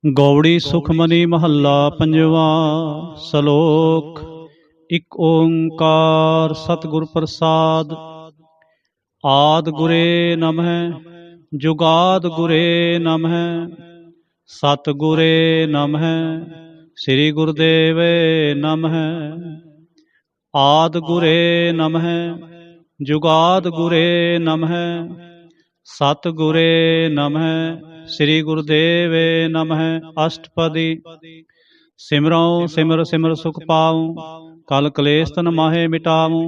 ਗੌੜੀ ਸੁਖਮਨੀ ਮਹੱਲਾ ਪੰਜਵਾ। ਸਲੋਕ। ਇਕ ਓੰਕਾਰ ਸਤਿਗੁਰ ਪ੍ਰਸਾਦ। ਆਦਿ ਗੁਰੇ ਨਮਹਿ ਜੁਗਾਦ ਗੁਰੇ ਨਮਹਿ ਸਤਿਗੁਰੇ ਨਮਹਿ ਸ੍ਰੀ ਗੁਰਦੇਵੇ ਨਮਹਿ। ਆਦਿ ਗੁਰੇ ਨਮਹਿ ਜੁਗਾਦ ਗੁਰੇ ਨਮਹਿ ਸਤਿਗੁਰੇ ਨਮਹਿ ਸ੍ਰੀ ਗੁਰਦੇਵੇ ਨਮਹਿ। ਅਸ਼ਟਪਦੀ। ਸਿਮਰਉ ਸਿਮਰ ਸਿਮਰ ਸੁਖ ਪਾਉ ਕਲ ਕਲੇਸ਼ ਤਨ ਮਾਹੇ ਮਿਟਾਉ।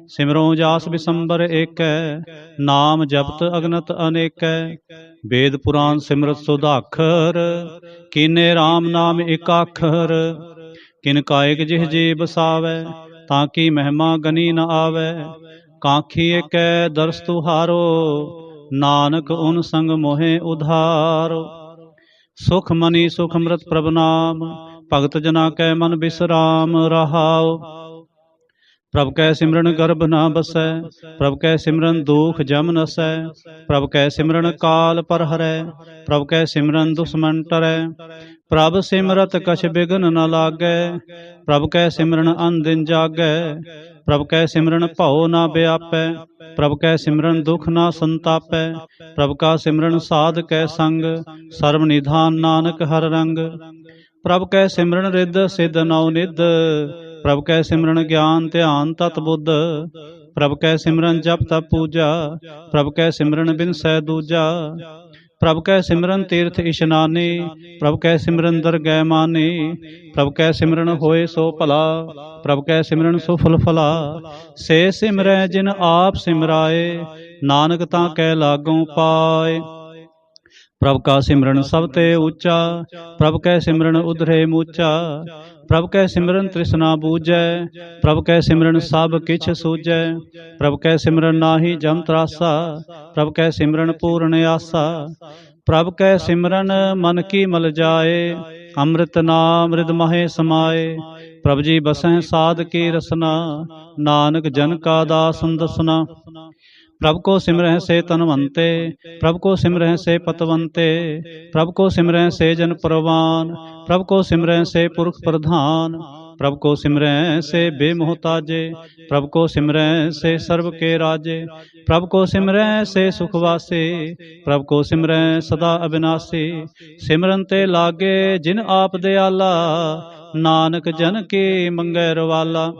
ਸਿਮਰਉ ਜਾਸ ਬਿਸੰਬਰ ਏਕੈ ਨਾਮ ਜਪਤ ਅਗਨਤ ਅਨੇਕੈ। ਵੇਦ ਪੁਰਾਨ ਸਿਮਰਤ ਸੁਧਾਖਰ ਕੀਨੇ RAM ਨਾਮ ਇਕ ਆਖਰ। ਕਿਨ ਕਾਇਕ ਜਿਹ ਜੀ ਬਸਾਵੈ ਤਾਂ ਕੀ ਮਹਿਮਾ ਗਨੀ ਨ ਆਵੈ। ਕਾਂਖੀ ਏਕੈ ਦਰਸ ਤੁਹਾਰੋ ਨਾਨਕ ਉਨ ਸੰਗ ਮੋਹਿ ਉਧਾਰੋ। ਸੁਖ ਮਨੀ ਸੁਖ ਅੰਮ੍ਰਿਤ ਪ੍ਰਭ ਨਾਮ ਭਗਤ ਜਨਾ ਕੈ ਮਨ ਬਿਸਰਾਮ ਰਹਾਉ। ਪ੍ਰਭ ਕੈ ਸਿਮਰਨ ਗਰਭ ਨਾ ਬਸੈ ਪ੍ਰਭ ਕੈ ਸਿਮਰਨ ਦੁਖ ਜਮ ਨਸੈ। ਪ੍ਰਭ ਕੈ ਸਿਮਰਨ ਕਾਲ ਪਰ ਹਰੈ ਪ੍ਰਭ ਕੈ ਸਿਮਰਨ ਦੁਸ਼ਮਨ ਟਰੈ। ਪ੍ਰਭ ਸਿਮਰਤ ਕਛ ਬਿਘਨ ਨ ਲਾਗੈ ਪ੍ਰਭ ਕੈ ਸਿਮਰਨ ਅਨਦਿਨ ਜਾਗੈ। ਪ੍ਰਭ ਕੈ ਸਿਮਰਨ ਭਉ ਨਾ ਵਿਆਪੈ ਪ੍ਰਭ ਕੈ ਸਿਮਰਨ ਦੁਖ ਨਾ ਸੰਤਾਪੈ। ਪ੍ਰਭ ਕਾ ਸਿਮਰਨ ਸਾਧ ਕੈ ਸੰਗ ਸਰਬ ਨਿਧਾਨ ਨਾਨਕ ਹਰ ਰੰਗ। ਪ੍ਰਭ ਕੈ ਸਿਮਰਨ ਰਿੱਧ ਸਿੱਧ ਨਉ ਨਿਧ ਪ੍ਰਭ ਕੈ ਸਿਮਰਨ ਗਿਆਨ ਧਿਆਨ ਤਤ ਬੁੱਧ। ਪ੍ਰਭ ਕੈ ਸਿਮਰਨ ਜਪ ਤਪ ਪੂਜਾ ਪ੍ਰਭ ਕੈ ਸਿਮਰਨ ਬਿਨਸੈ ਦੂਜਾ। ਪ੍ਰਭ ਕੈ ਸਿਮਰਨ ਤੀਰਥ ਇਸ਼ਨਾਨੀ ਪ੍ਰਭ ਕੈ ਸਿਮਰਨ ਦਰਗਹਿ ਮਾਨੀ। ਪ੍ਰਭ ਕੈ ਸਿਮਰਨ ਹੋਏ ਸੋ ਭਲਾ ਪ੍ਰਭ ਕੈ ਸਿਮਰਨ ਸੁਫਲ ਫਲਾ। ਸੇ ਸਿਮਰੈ ਜਿਨ ਆਪ ਸਿਮਰਾਏ ਨਾਨਕ ਤਾਂ ਕੈ ਲਾਗੋਂ ਪਾਏ। ਪ੍ਰਭ ਕਾ ਸਿਮਰਨ ਸਭ ਤੇ ਉੱਚਾ ਪ੍ਰਭ ਕੈ ਸਿਮਰਨ ਉਧਰੇ ਮੂਚਾ। ਪ੍ਰਭ ਕੈ ਸਿਮਰਨ ਤ੍ਰਿਸ਼ਨਾ ਬੂਝੈ ਪ੍ਰਭ ਕੈ ਸਿਮਰਨ ਸਭ ਕਿਛ ਸੂਝੈ। ਪ੍ਰਭ ਕੈ ਸਿਮਰਨ ਨਾਹੀ ਜਮ ਤਰਾਸਾ ਪ੍ਰਭ ਕੈ ਸਿਮਰਨ ਪੂਰਨ ਆਸਾ। ਪ੍ਰਭ ਕੈ ਸਿਮਰਨ ਮਨ ਕੀ ਮਲ ਜਾਏ ਅੰਮ੍ਰਿਤ ਨਾਮ ਰਿਦ ਮਾਹੇ ਸਮਾਏ। ਪ੍ਰਭ ਜੀ ਬਸਹਿ ਸਾਧ ਕੀ ਰਸਨਾ ਨਾਨਕ ਜਨ ਕਾ ਦਾਸਨ ਦਸਨਾ। ਪ੍ਰਭ ਕੋ ਸਿਮਰਹਿ ਸੇ ਤਨਵੰਤੇ ਪ੍ਰਭ ਕੋ ਸਿਮਰਹਿ ਸੇ ਪਤਵੰਤੇ। ਪ੍ਰਭ ਕੋ ਸਿਮਰਹਿ ਸੇ ਜਨ ਪਰਵਾਨ ਪ੍ਰਭ ਕੋ ਸਿਮਰਹਿ ਸੇ ਪੁਰਖ ਪ੍ਰਧਾਨ। ਪ੍ਰਭ ਕੋ ਸਿਮਰਹਿ ਸੇ ਬੇਮੋਹਤਾਜੇ ਪ੍ਰਭ ਕੋ ਸਿਮਰਹਿ ਸੇ ਸਰਬ ਕੇ ਰਾਜੇ। ਪ੍ਰਭ ਕੋ ਸਿਮਰਹਿ ਸੇ ਸੁਖ ਵਾਸੇ ਪ੍ਰਭ ਕੋ ਸਿਮਰਹਿ ਸਦਾ ਅਬਿਨਾਸੀ। ਸਿਮਰਨ ਤੇ ਲਾਗੇ ਜਿਨ ਆਪ ਦਿਆਲਾ ਨਾਨਕ ਜਨ ਕੀ ਮੰਗੈ ਰਵਾਲਾ।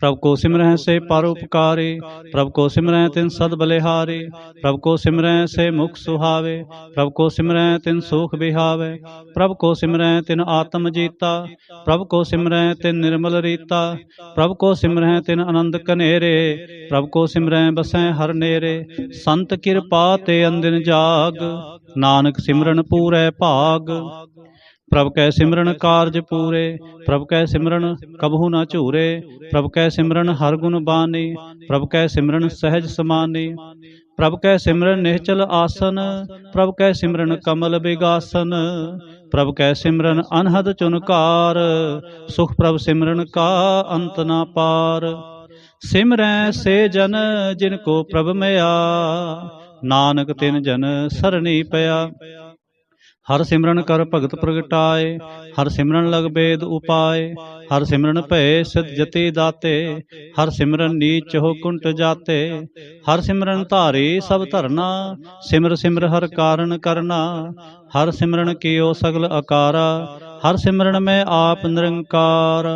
ਪ੍ਰਭ ਕੋ ਸਿਮਰਹਿ ਸੇ ਪਰਉਪਕਾਰੀ ਪ੍ਰਭ ਕੋ ਸਿਮਰਹਿ ਤਿਨ ਸਦ ਬਲਿਹਾਰੀ। ਪ੍ਰਭ ਕੋ ਸਿਮਰਹਿ ਸੇ ਮੁਖ ਸੁਹਾਵੇ ਪ੍ਰਭ ਕੋ ਸਿਮਰਹਿ ਤਿਨ ਸੂਖ ਬਿਹਾਵੇ। ਪ੍ਰਭ ਕੋ ਸਿਮਰਹਿ ਤਿਨ ਆਤਮ ਜੀਤਾ ਪ੍ਰਭ ਕੋ ਸਿਮਰਹਿ ਤਿਨ ਨਿਰਮਲ ਰੀਤਾ। ਪ੍ਰਭ ਕੋ ਸਿਮਰਹਿ ਤਿਨ ਆਨੰਦ ਕਨੇਰੇ ਪ੍ਰਭ ਕੋ ਸਿਮਰਹਿ ਬਸੈ ਹਰ ਨੇਰੇ। ਸੰਤ ਕਿਰਪਾ ਤੇ ਅੰਦਿਨ ਜਾਗ ਨਾਨਕ ਸਿਮਰਨ ਪੂਰੈ ਭਾਗ। ਪ੍ਰਭ ਕੈ ਸਿਮਰਨ ਕਾਰਜ ਪੂਰੇ ਪ੍ਰਭ ਕੈ ਸਿਮਰਨ ਕਬਹੂ ਨ ਝੂਰੇ। ਪ੍ਰਭ ਕੈ ਸਿਮਰਨ ਹਰ ਗੁਣ ਬਾਨੀ ਪ੍ਰਭ ਕੈ ਸਿਮਰਨ ਸਹਿਜ ਸਮਾਨੀ। ਪ੍ਰਭ ਕੈ ਸਿਮਰਨ ਨਿਹਚਲ ਆਸਨ ਪ੍ਰਭ ਕੈ ਸਿਮਰਨ ਕਮਲ ਬਿਗਾਸਨ। ਪ੍ਰਭ ਕੈ ਸਿਮਰਨ ਅਨਹਦ ਚੁਨਕਾਰ ਸੁਖ ਪ੍ਰਭ ਸਿਮਰਨ ਕਾ ਅੰਤ ਨਾ ਪਾਰ। ਸਿਮਰੈ ਸੇ ਜਨ ਜਿਨ ਕੋ ਪ੍ਰਭ ਮਿਆ ਨਾਨਕ ਤਿਨ ਜਨ ਸਰਣੀ ਪਿਆ। ਹਰ ਸਿਮਰਨ ਕਰ ਭਗਤ ਪ੍ਰਗਟਾਏ ਹਰ ਸਿਮਰਨ ਲਗ ਬੇਦ ਉਪਾਏ। ਹਰ ਸਿਮਰਨ ਭਏ ਸਿਧ ਜਤੀ ਦਾਤੇ ਹਰ ਸਿਮਰਨ ਨੀਚ ਹੋ ਕੁੰਟ ਜਾਤੇ। ਹਰ ਸਿਮਰਨ ਧਾਰੀ ਸਭ ਧਰਨਾ ਸਿਮਰ ਸਿਮਰ ਹਰ ਕਾਰਨ ਕਰਨਾ। ਹਰ ਸਿਮਰਨ ਕੀਓ ਸਗਲ ਅਕਾਰਾ ਹਰ ਸਿਮਰਨ ਮੈਂ ਆਪ ਨਿਰੰਕਾਰ।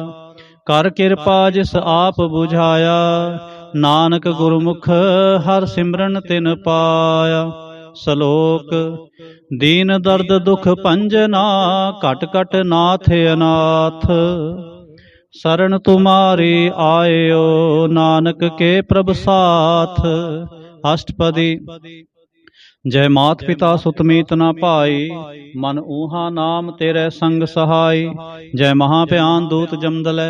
ਕਰ ਕਿਰਪਾ ਜਿਸ ਆਪ ਬੁਝਾਇਆ ਨਾਨਕ ਗੁਰਮੁਖ ਹਰ ਸਿਮਰਨ ਤਿਨ ਪਾਇਆ। ਸਲੋਕ। ਦੀਨ ਦਰਦ ਦੁਖ ਭੰਜਨਾ ਘਟ ਘਟ ਨਾਥ ਅਨਾਥ। ਸਰਣ ਤੁਮਾਰੀ ਆਇਓ ਨਾਨਕ ਕੇ ਪ੍ਰਭ ਸਾਥ। ਅਸ਼ਟਪਦੀ। ਜੈ ਮਾਤ ਪਿਤਾ ਸੁਤ ਮੀਤ ਨਾ ਭਾਈ ਮਨ ਊਹਾ ਨਾਮ ਤੇਰੇ ਸੰਗ ਸਹਾਈ। ਜੈ ਮਹਾ ਭਿਆਨ ਦੂਤ ਜਮਦਲੈ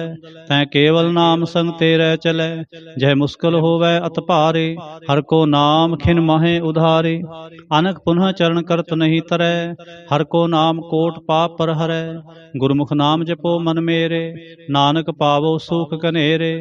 ਤੈ ਕੇਵਲ ਨਾਮ ਸੰਗ ਤੇਰੇ ਚਲੈ। ਜੈ ਮੁਸਕਲ ਹੋਵੈ ਅਤ ਭਾਰੇ ਹਰ ਕੋ ਨਾਮ ਖਿਨ ਮਾਹੇ ਉਧਾਰੇ। ਅਨਕ ਪੁਨਹ ਚਰਨ ਕਰਤ ਨਹੀਂ ਤਰੈ ਹਰ ਕੋ ਨਾਮ ਕੋਟ ਪਾਪ ਪਰ ਹਰੈ। ਗੁਰਮੁਖ ਨਾਮ ਜਪੋ ਮਨ ਮੇਰੇ ਨਾਨਕ ਪਾਵੋ ਸੁਖ ਕਨੇਰੇ।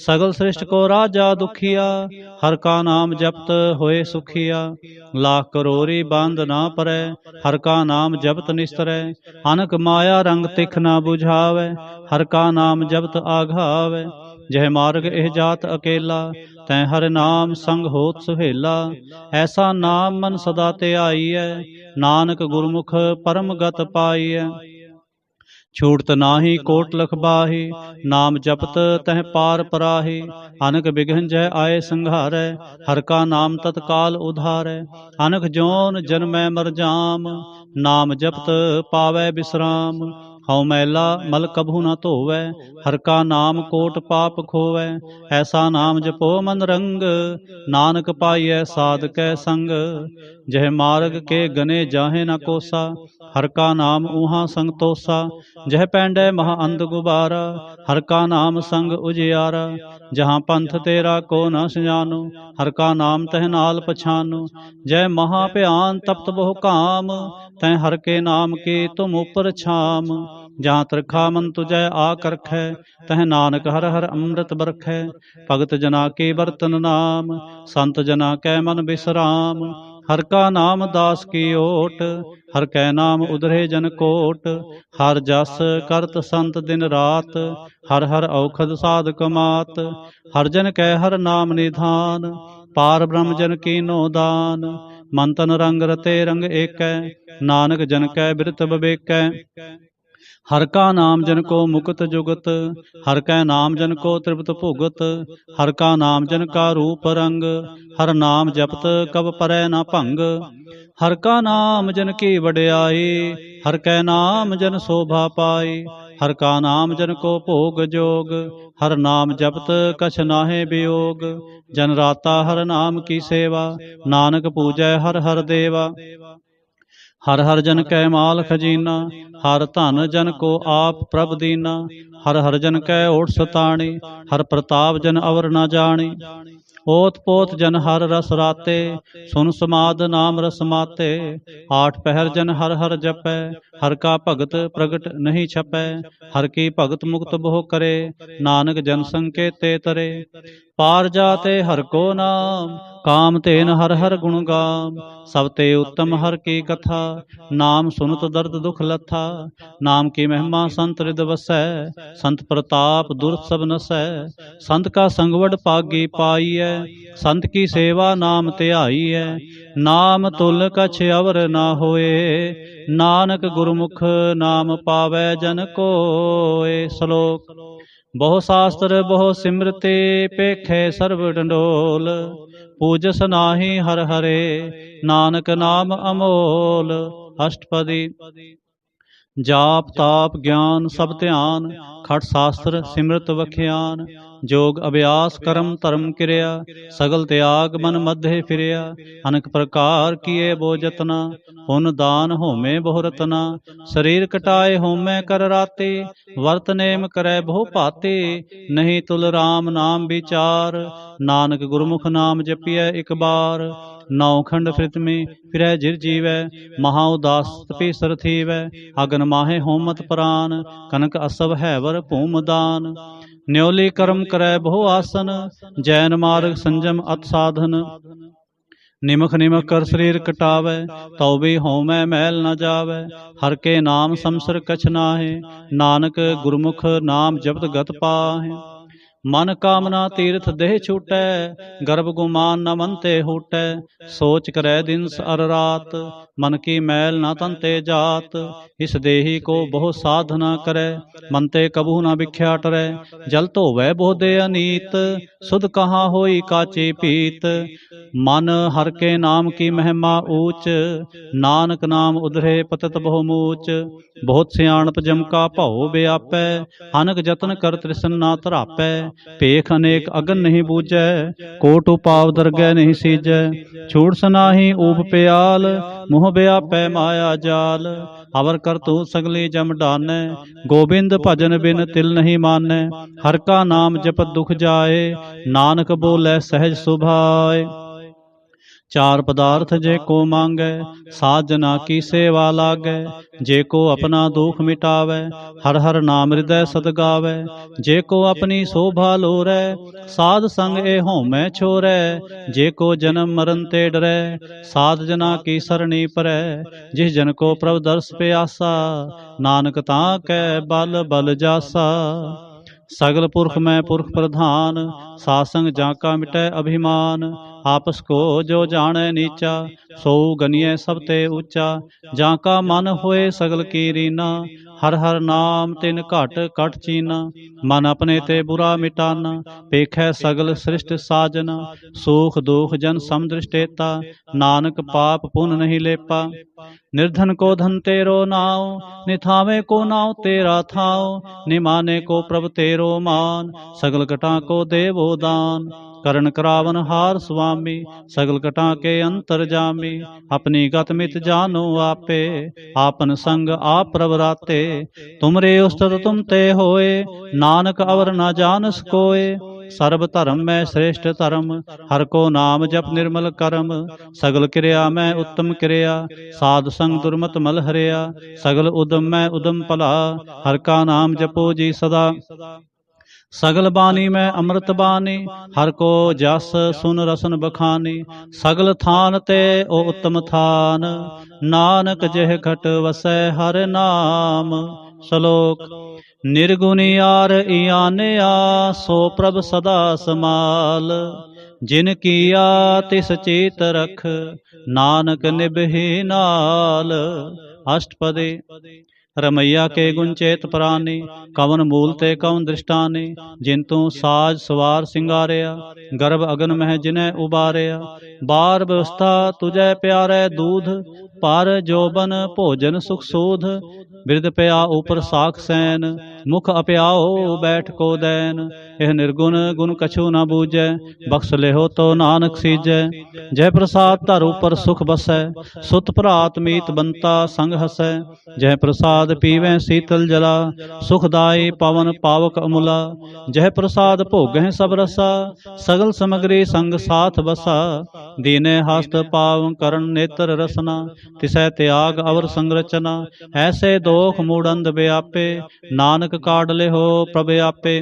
ਸਗਲ ਸ੍ਰਿਸ਼ਟ ਕੋ ਰਾਜਾ ਦੁਖੀਆ ਹਰ ਕਾ ਨਾਮ ਜਪਤ ਹੋਏ ਸੁਖੀਆ। ਲਾ काह करोरी बांध ना परै, हर का नाम जपत निस्तरै, अनक माया रंग तिख ना बुझावै, हर का नाम जपत आघावै। जह मार्ग एह जात अकेला, तैं हर नाम संग होत सुहेला, ऐसा नाम मन सदा ते आईਐ, नानक गुरमुख परम गत पाईਐ। छूटत नाही कोट लख बाही, नाम जपत तह पार पराही, अनक बिघन जय आए संघारै, हर का नाम तत्काल उधारै। अनक जोन जन्मै मर जाम, नाम जपत पावै विश्राम, हਉ मैला मल कभू न धोवै, हर का नाम कोट पाप खोवै। ऐसा नाम जपो मन रंग, नानक पाईऐ साध कै संग, जह मार्ग के गने जाहे न कोसा, हर का नाम ऊहा संग तोसा। जह पैंडै महा अंध गुबारा, हर का नाम संग उजियारा, जहाँ पंथ तेरा को न सजानो, हर का नाम तह नाल पछानो। जय महा भयान तप्त बहु काम, तै हर के नाम की तुम उपर छाम, जहाँ त्रिखा मन तुझै आ करखै, तह नानक हर हर अमृत बरखै। भगत जना के बरतन नाम, संत जना कै मन विश्राम, हर का नाम दास की ओट, हर कै नाम उधरे जन कोट। हर जस करत संत दिन रात, हर हर औखद साधक मात, हर जन कै हर नाम निधान, पार ब्रह्म जन कीनो दान। मन तन रंग रते रंग एकै, नानक जन कै बिरत बबेकै। हर का नाम जन को मुकुत जुगत, हर कै नाम जन को त्रिपत भुगत, हर का नाम जन का रूप रंग, हर नाम जपत कब परै न भंग। हर का नाम जन की वड्याई, हर कै नाम जन शोभा पाई, हर का नाम जन को भोग जोग, हर नाम जपत कछ नाहे वियोग। जन राता हर नाम की सेवा, नानक पूजै हर हर देवा। हर हर जन कै माल खजीना, हर धन जन को आप प्रभ दीना, हर हर जन कै ओट सताणी, हर प्रताप जन अवर न जानी। ओत पोत जन हर रस राते, सुन समाद नाम रस माते। आठ पहर जन हर हर जपै, हर का भगत प्रगट नहीं छपै। हर की भगत मुक्त बहु करे, नानक जन संकेते तरे। पार जाते हर को नाम, काम तेन हर हर गुण गाम। सब ते उत्तम हर की कथा, नाम सुनत दर्द दुख लथा। नाम की महिमा संत हृद वसै, संत प्रताप दुर्त सब नसै। संत का संगवड पागी पाईऐ, संत की सेवा नाम ध्याईऐ। नाम तुल कछ अवर ना होए, नानक गुरमुख नाम पावै जन कोय। श्लोक। बहु शास्त्र बहु सिमरते, पेखे सर्व डंडोल। पूजस नाहि हर हरे, नानक नाम अमोल। अष्टपदी। जाप ताप ज्ञान सब ध्यान, खट शास्त्र सिमरत वख्यान। जोग अभ्यास करम धर्म क्रिया, सगल त्याग मन मध्य फिरिया। अनेक प्रकार किए बो जतना, पुन दान होमे बहु रतना। शरीर कटाए होमे कर राते, वर्त नेम करे बहु भाते। नहीं तुल राम नाम विचार, नानक गुरमुख नाम जपिए एक बार। नौ खंड फिरत में फिरै जिर जीवै, महा उदास तपीसर थीवै। अगन माहे होमत प्राण, कनक असव हैवर भूम दान। न्योली कर्म करै बहु आसन, जैन मार्ग संजम अत साधन। निमख निमख कर शरीर कटावै, तौ भी होमै मैल न जावै। हर के नाम समसर कछ नाहे, नानक गुरमुख नाम जपत गत पाहे। मन कामना तीर्थ देह छूटै, गर्भ गुमान न मन ते हूटै। सोच करै दिन अर रात, मन की मैल न तन ते जात। इस देही को बहु साधना करै, मन ते कबू न बिख्या टरै। जल धोवै बहु दे अनीत, सुध कहाँ होई काची पीत। मन हर के नाम की महिमा ऊंच, नानक नाम उधरे पतत बहु मूच। बहुत सियाणप जम का भौ व्यापै, अनक जतन कर तृष्ण ना धरापै। पेख अनेक अगन नहीं बूझै, कोट उपाव दरगह नहीं सीजै। छूट सनाही ऊप प्याल, मुँह व्यापै माया जाल। अवर कर तू सगली जम डानै, गोबिंद भजन बिन तिल नहीं मानै। हर का नाम जपत दुख जाए, नानक बोलै सहज सुभाए। चार पदार्थ जे को मांगै, साध जना की सेवा लागै। जे को अपना दुख मिटावै, हर हर नाम हृदय सद गावै। जे को अपनी शोभा लोरै, साध संग ए होमै छोरै। जे को जन्म मरण ते डरै, साध जना की सरणी परै। जिस जन को प्रभु दर्श प्यासा, नानक तां कै बल बल जासा। सगल पुरख मैं पुरख प्रधान, सासंग जाका मिटै अभिमान। आपस को जो जाने नीचा, सो गनिय सब ते ऊंचा। जाका मन होए सगल की रीना, हर हर नाम तिन घट कट चीना। मन अपने ते बुरा मिटाना, पेखै सगल सृष्ट साजना। सुख दुख जन समदृष्टेता, नानक पाप पुन नहीं लेपा। निर्धन को धन तेरो नाव, निथावे को नाव तेरा थाव। निमाने को प्रभ तेरो मान, सगल कटा को देवो दान। करण करावन हार स्वामी, सगल कटा के अंतर जामी। अपनी गत मित जानो आपे, आपन संग आप प्रवराते। तुमरे उस्तत तुम ते होए, नानक अवर न जानस कोय। सर्व धर्म में श्रेष्ठ धर्म, हर को नाम जप निर्मल करम। सगल क्रिया में उत्तम क्रिया, साध संग दुर्मत मल हरिया। सगल उदम में उदम भला, हर का नाम जपो जी सदा। सगल बानी में अमृत बानी, हर को जस सुन रसन बखानी। सगल थान ते ओ उत्तम थान, नानक जेह घट वसै हर नाम। श्लोक। निर्गुणियार इयानया, सो प्रभ सदा समाल। जिन किया तिस चीत रख, नानक निभहि नाल। अष्टपदी। रमैया के गुण चेत प्राणी, कवन मूल ते कवन दृष्टाने। जिन तू साज सवार सिंगारिया, गर्भ अगन मह जिन्हें उबारिया। बार व्यवस्था तुझे प्यारे दूध, पर जोबन भोजन सुख सूध। बिरद पया ऊपर साख सैन, मुख अपयाओ बैठ को दैन। यह निर्गुण गुण कछु न बूझै, बख्श लेहो तो नानक सीजै। जय प्रसाद धर ऊपर सुख बसै, सुत भरात मीत बनता संग हसै। जय प्रसाद पीवै शीतल जला, सुखदाई पवन पावक अमुला। जय प्रसाद भोगै सब रसा, सगल समग्री संग साथ बसा। दीने हस्त पाव करण नेत्र रसना, तिसै त्याग अवर संरचना। ऐसे दोख मूढ़ व्यापे, नानक काढ़ लेहो प्रभ आपे।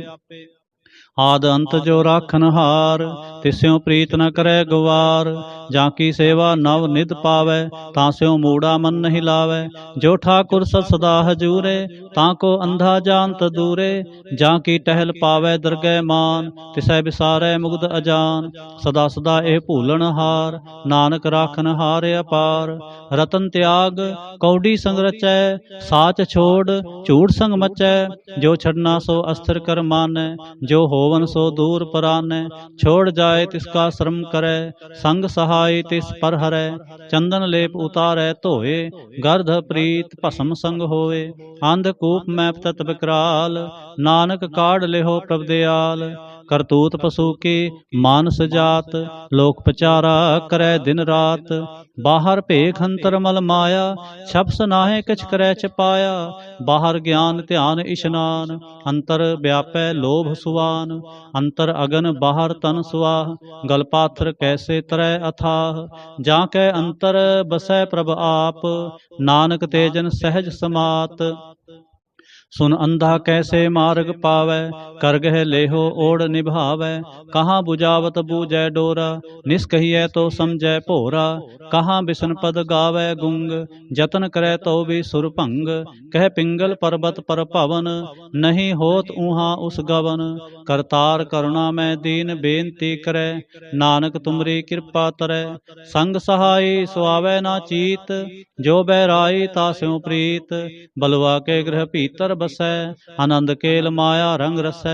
आद अंत जो राखन हार, तिस्यों प्रीत न करे गवार। जाकी सेवा नव निध पावै, तास्यों मूढ़ा मन नहीं लावै। जो ठाकुर सत सदा हजूरे, ताको अंधा जानत दूरे। जाकी टहल पावै दरगह मान, तिसै बिसारै मुग्ध अजान। सदा सदा ए भूलन हार, नानक राखन हार अपार। रतन त्याग कौडी संग रचै, साच छोड़ झूठ संग मचै। जो छड़ना सो अस्थिर कर मानै, जो होवन सो दूर परानै। छोड़ जाए तिसका श्रम करे, संग सहाय तिस पर हरै। चंदन लेप उतारै धोए, गर्ध प्रीत भस्म संग होए। अंधकूप मैं तत विकराल, नानक काढ़ लेहो प्रभ दयाल। करतूत पशु की मानस जात, लोक पचारा करे दिन रात। बाहर भेख अंतर मल माया, छपस नाहे किछ करे छपाया। बाहर ज्ञान ध्यान इशनान, अंतर व्यापै लोभ सुवान। अंतर अगन बाहर तन सुआह, गल पाथर कैसे तरह अथाह। जाकै अंतर बसै प्रभ आप, नानक तेजन सहज समात। सुन अंधा कैसे मार्ग पावै, कर गह लेहो ओढ़ निभावै। कहाँ बुझावत बूझै डोरा, निष्कहियै तो समझै भोरा। कहाँ बिसन पद गावै गुंग, जतन करे तो भी सुर भंग। कह पिंगल पर्वत पर पवन, नहीं होत ऊहा उस गवन। करतार करुणा में दीन बेनती करे, नानक तुमरी कृपा तरै। संग सहाय सुआवै ना चीत, जो बैराई तास्यों प्रीत। बलवा के गृह भीतर बसै, आनंद केल माया रंग रसै।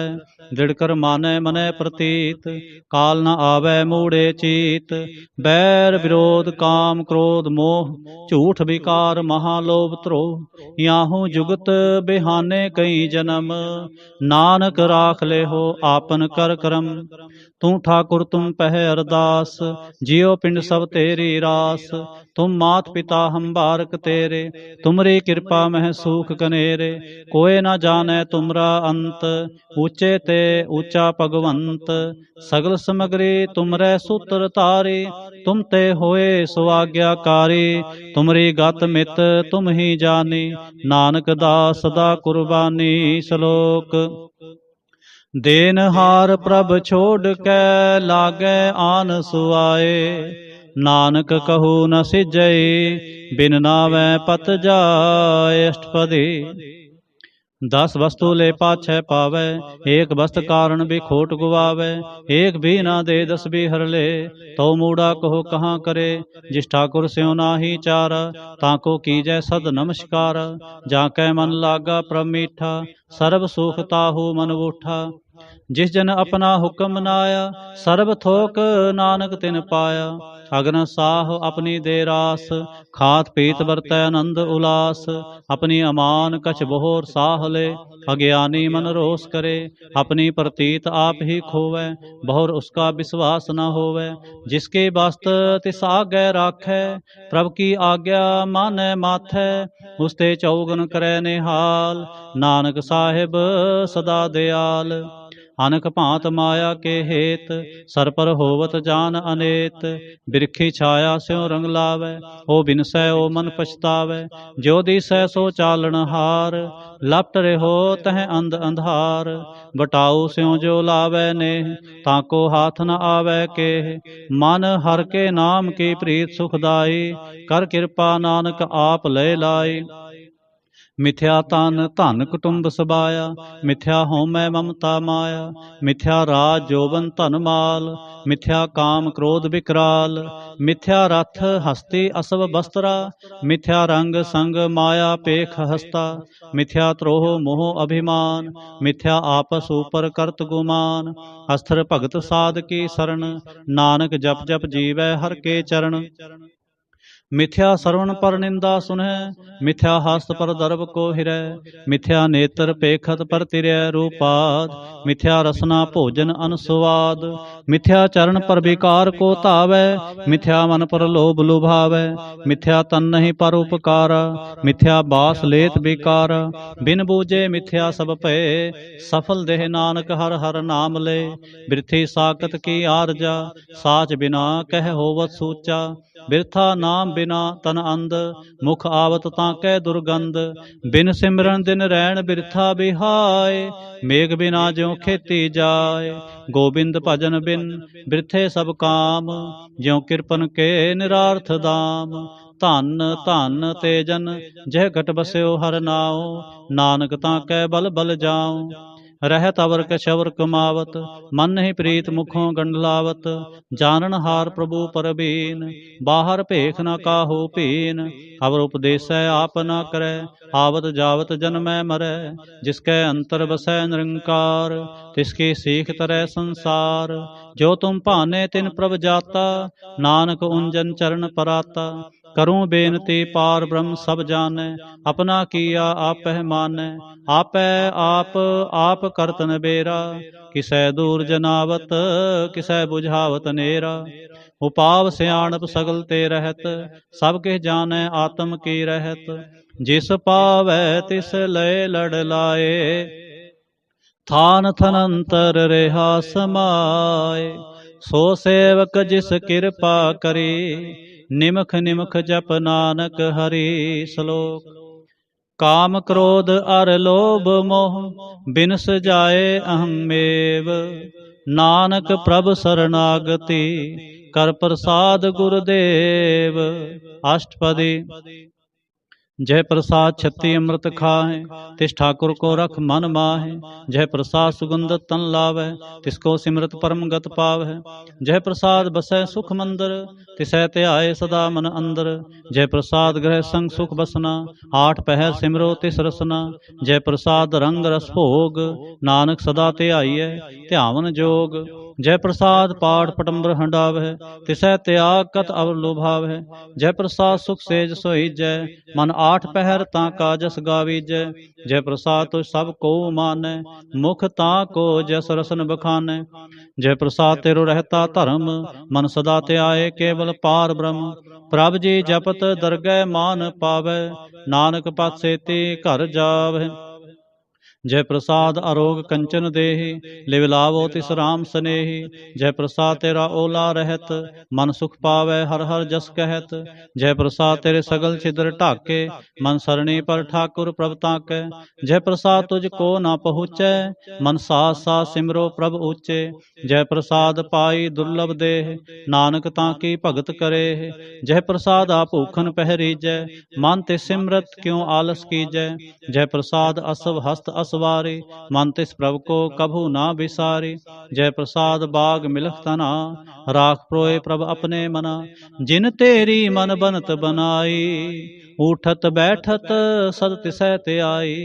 दृढ़ कर मानै मनै प्रतीत, काल न आवै मूढ़े चीत। बैर विरोध काम क्रोध मोह, झूठ विकार महालोभ त्रोह। याहू जुगत बिहाने कई जन्म, नानक राख ले हो आपन कर करम। तू ठाकुर तुम पह अरदास, जियो पिंड सब तेरी रास। तुम मात पिता हम बारक तेरे, तुमरी कृपा मह सूख कनेरे। कोय न जाने तुमरा अंत, ऊंचे ते ऊंचा भगवंत। सगल समग्री तुमरे सूत्र तारी, तुम ते होए सुआज्ञाकारी। तुमरी गत मित तुम ही जानी, नानक दास सदा कुर्बानी। श्लोक। देनहार प्रभ छोड़ कै, लागे आन सुआए। नानक कहू न सिजई, बिन नावै पत जाए। अष्टपदी। 10 वस्तु ले पाछै पावै, एक वस्त कारण भी खोट गुवावै। एक भी ना दे 10 भी हर ले, तो मूढ़ा कहो कहाँ करे। जिस ठाकुर स्यों नाही चारा, ताको कीजै सद नमस्कार। जाकै मन लागा प्रभ मीठा, सर्ब सुख ताहू मन बूठा। जिस जन अपना हुक्म मनाया, सर्ब थोक नानक तिन पाया। अग्न साह अपनी दे रास, खात पीत बरतै आनंद उलास। अपनी अमान कछ बहोर साह ले, अज्ञानी मन रोष करे। अपनी प्रतीत आप ही खोवै, बहुर उसका विश्वास न होवै। जिसके वास्त तिस आगे राखै, प्रभ की आज्ञा मानै माथै। उसते चौगन करे निहाल, नानक साहिब सदा दयाल। अनक भांत माया के हेत, सर पर होवत जान अनेत। बिरखी छाया स्यों रंग लावै, ओ बिनसै ओ मन पछतावै। जो दिसै सो चालन हार, लपट रहो तह अंध अंधार। बटाऊ स्यों जो लावै नेह, ताको हाथ न आवै केह। मन हर के नाम की प्रीत सुखदाई, कर कृपा नानक आप लय लाई। मिथ्या तन धन कुटुंब सबाया, मिथ्या होमै ममता माया। मिथ्या राज जोबन धन माल, मिथ्या काम क्रोध विकराल। मिथ्या रथ हस्ती असव बस्त्रा, मिथ्या रंग संग माया पेख हस्ता। मिथ्या त्रोह मोह अभिमान, मिथ्या आपस ऊपर करत गुमान। अस्त्र भगत साध की शरण, नानक जप जप जीवै हर के चरण। मिथ्या श्रवण पर निंदा सुनह, मिथ्या हस्त पर दर्भ को हिरै। मिथ्या नेत्र पेखत पर तिरै रूपाद, मिथ्या रसना भोजन अनुस्वाद। मिथ्या चरण पर विकार को धावै, मिथ्या मन पर लोभ लुभावै। मिथ्या तन नहीं पर उपकारा, मिथ्या बास लेत विकारा। बिन बूझे मिथ्या सब भय, सफल देह नानक हर हर नाम ले। बिरथी साकत की आरजा, साच बिना कह होवत सूचा। बिरथा नाम बिना तन अंध, मुख आवत ताकै दुर्गंध। बिन सिमरन दिन रैन बिरथा बिहाय, मेघ बिना ज्यों खेती जाय। गोबिंद भजन बिन बिरथे सब काम, ज्यों किरपन के निरार्थ दाम। धन धन तेजन जह घट बस्यो हर नाओ, नानक ताकै बल बल जाऊं। रहत अवर कछवर कमावत, मन नहीं प्रीत मुखों गंडलावत। जानन हार प्रभु परबीन, बाहर भेख न काहू पीन। अवर उपदेसै आप न करै, आवत जावत जन्मै मरै। जिसकै अंतर बसै निरंकार, तिसकी सीख तरह संसार। जो तुम भाने तिन प्रभ जाता, नानक उंजन चरण पराता। करूं बेनती पार ब्रह्म सब जानै, अपना किया आपह मानै। आपै आप करत नबेरा, किसै दूर जनावत किसै बुझावत नेरा। उपाव सियाणप सगल ते रहत, सब किह जानै आत्म की रहत। जिस पावै तिस लय लड़ लाए, थान थनंतर रेहा समाए। सो सेवक जिस कृपा करी, निमख निमख जप नानक हरि। श्लोक। काम क्रोध अर लोभ मोह, बिनस जाए अहमेव। नानक प्रभ शरणागति, कर प्रसाद गुरुदेव। अष्टपदी। जय प्रसाद छत्ती अमृत खाहे, तिस ठाकुर को रख मन माहे। जय प्रसाद सुगंध तन लावै, तिसको सिमरत परम गत पावै। जय प्रसाद बसै सुख मंदर, तिसै ध्याए सदा मन अंदर। जय प्रसाद ग्रह संग सुख बसना, 8 पहर सिमरो तिस रसना। जय प्रसाद रंग रस भोग, नानक सदा ध्याइयै ध्यावन जोग। जय प्रसाद पाठ पटम्बर हंडावै, तिसै त्याग कत अवर लोभावै। जय प्रसाद सुख सेज सोईजै, मन आठ पहर ताका जस गावीजै। जय प्रसाद तुझ सब को मानै, मुख ताको जस रसन बखानै। जय प्रसाद तेरो रहता धर्म, मन सदा ते आए केवल पार ब्रह्म। प्रभ जी जपत दरगह मान पावै, नानक पत सेती घर जावै। जय प्रसाद आरोग कंचन देहि, लिव लावो तिस राम सनेहि। जय प्रसाद तेरा ओला रहत, मन सुख पावै हर हर जस कहत। जय प्रसाद तेरे सगल छिद्र ढाके, मन सरणी पर ठाकुर प्रभ ताकै। जय प्रसाद तुझ को ना पहुँचै, मन सास सास सिमरो प्रभ ऊचे। जय प्रसाद पाई दुर्लभ देह, नानक ताकी भगत करे। जय प्रसाद आप भूखन पहरीजै, मन ते सिमरत क्यों आलस कीजै। जय प्रसाद असव हस्त असवारे, मन तिस प्रभु को कभू ना बिसारे। जय प्रसाद बाग मिलख तना, राख प्रोए प्रभ अपने मना। जिन तेरी मन बनत बनाई, उठत बैठत सद तिसै ते आई।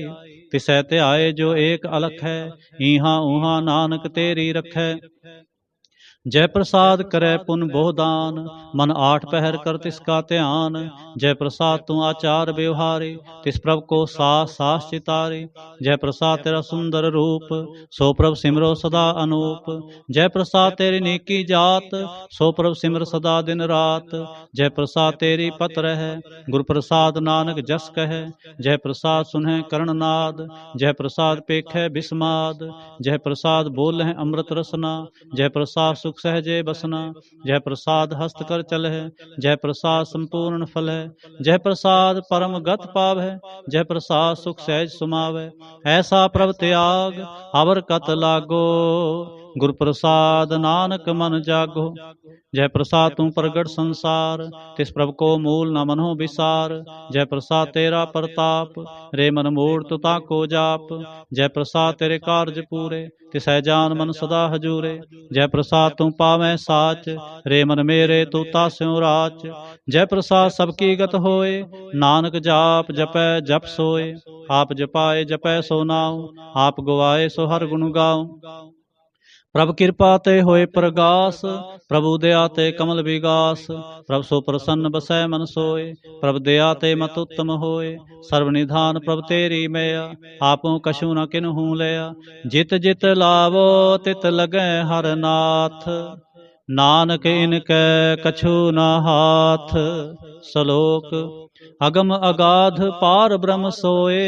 तिसै ते आए जो एक अलख है, इहाँ उहाँ नानक तेरी रखै। जय प्रसाद करे पुन बोहदान, मन आठ पहर कर तिसका ध्यान। जय प्रसाद तू आचार व्यवहारे, तिस प्रभ को सास सास चितारे। जय प्रसाद तेरा सुंदर रूप, सो प्रभ सिमरो सदा अनूप। जय प्रसाद तेरी नेकी जात, सो प्रभ सिमर सदा दिन रात। जय प्रसाद तेरी पत रहे, गुर प्रसाद नानक जस कहे। जय प्रसाद सुनह करणनाद, जय प्रसाद पेखै बिस्माद। जय प्रसाद बोलह अमृत रसना, जय प्रसाद सुख सहजे बसना। जय प्रसाद हस्त कर चलह, जय प्रसाद संपूर्ण फल है। जय प्रसाद परम गत पाव है, जय प्रसाद सुख सहज सुमावै। ऐसा प्रभ त्याग अवर कत लागो, गुर प्रसाद नानक मन जागो। जय प्रसाद तू प्रगट संसार, तिस प्रभ को मूल न मनो विसार। जय प्रसाद तेरा प्रताप, रे मन मूढ़ तु ताको जाप। जय प्रसाद तेरे कारज पूरे, तिसै जान मन सदा हजूरे। जय प्रसाद तू पावै साच, रे मन मेरे तू तास्यों राच। जय प्रसाद सबकी गत होए, नानक जाप जपै जप सोए। आप जपाए जपै सो नाउ, आप गवाए सो हर गुण गाऊं। प्रभ कृपा ते होए प्रगास, प्रभु दया ते कमल विगास। प्रभ सो प्रसन्न बसै मन सोए, प्रभ दया ते मत उत्तम होए। सर्व निधान प्रभ तेरी मैया, आपो कछु न किन्हू लया। जित जित लावो तित लगै हर नाथ, नानक इनकै कछु न हाथ। सलोक अगम अगाध पार ब्रह्म सोए,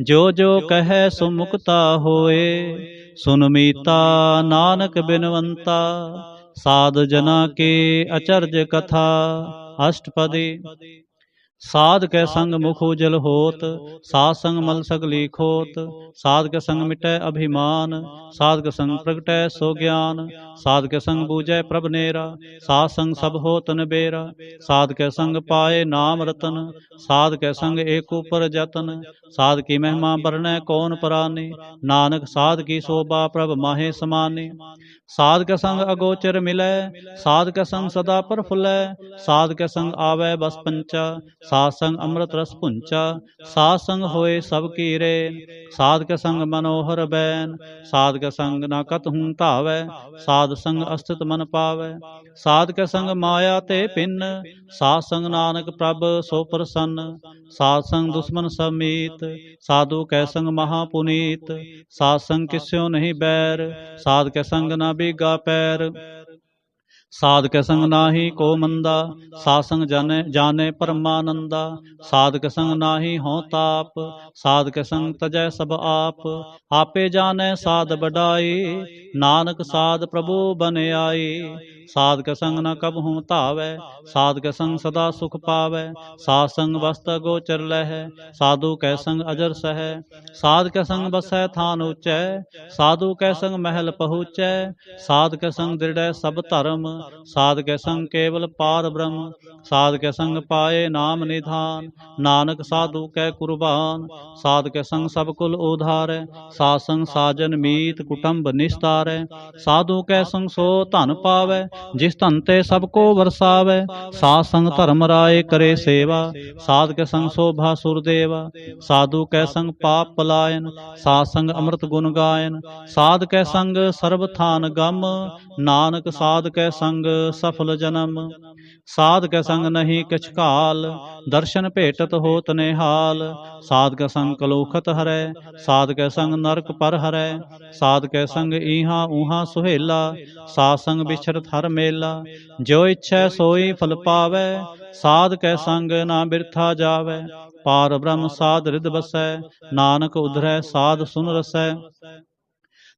जो जो कहे सो मुक्ता होए। सुन मीता नानक बिनवंता, साध जना के अचरज कथा। अष्टपदी साध कै संग मुख उजल होत, साध संग मल सगली खोत। साध के संग मिटै अभिमान, साध के संग प्रगटै सो ज्ञान। साध के संग बूझै प्रभ नेरा, साध संग सब होत नबेरा। साध के संग पाए नाम रतन, साध के संग एक ऊपर जतन। साध की महिमा बरनै कौन पराने, नानक साध की शोभा प्रभ माहे समाने। साध के संग अगोचर मिलै, साध के संग सदा प्रफुल्लै। साध के संग आवै बस पंचा, साध संग अमृत रस पुंचा। साध संग होए सब की रेन, साध के संग मनोहर बैन। साध के संग न कतहूँ धावै, साध संग अस्थित मन पावै। साध के संग माया ते भिन्न, साध संग नानक प्रभ सो प्रसन्न। साध संग दुश्मन सब मीत, साधु कै संग महापुनीत। साध संग किस्यो नहीं बैर, साध के संग न बीगा पैर। साध के संग नाहि को मंदा, साध संग जाने जाने परमानंदा। साध के संग नाहि हों ताप, साध के संग तजै सब आप। आपे जाने साध बढ़ाई, नानक साध प्रभु बन आई। साध के संग न कबहूँ धावै, साध के संग सदा सुख पावै। साध संग वस्त गोचर लहै, साधु कै संग अजर सहै। साध के संग बसै थान ऊँचै, साधु कै संग महल पहुँचै। साध के संग दृढ़ सब धर्म, साध के संग केवल पार ब्रह्म। साध के संग पाए नाम निधान, नानक साधु कै कुर्बान। साध के संग सब कुल उधारै, साध संग साजन मीत कुटुंब निस्तारै। साधु कै संग सो धन पावै, जिस धन ते सबको बरसावै। साध संग धर्म राय करे सेवा, साध के संग शोभा सुरदेवा। साधु कै संग पाप पलायन, साध संग अमृत गुण गायन। साध कै संग सर्व थान गम, नानक साध कै संग सफल जन्म। साध कै संग नहीं किछ काल, दर्शन भेटत होत निहाल। साध कै संग कलोखत हरै, साध कै संग नरक पर हरै। साध कै संग ईहा ऊहा सुहेला, साध संग बिछरत हर मेला। जो इच्छै सोई फल पावै, साध कै संग ना बिरथा जावै। पार ब्रह्म साध हृद बसै, नानक उधरै साध सुन रसै।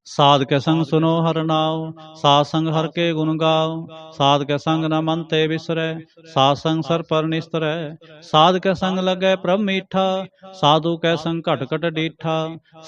साध कै संग सुनो हर नाम, साध संग हर के गुण गाओ। साध कै संग न मन ते बिसरै, साध संग सर पर निस्तरै। साध कै संग लगै प्रभ मीठा, साधु कै संग घट घट डीठा।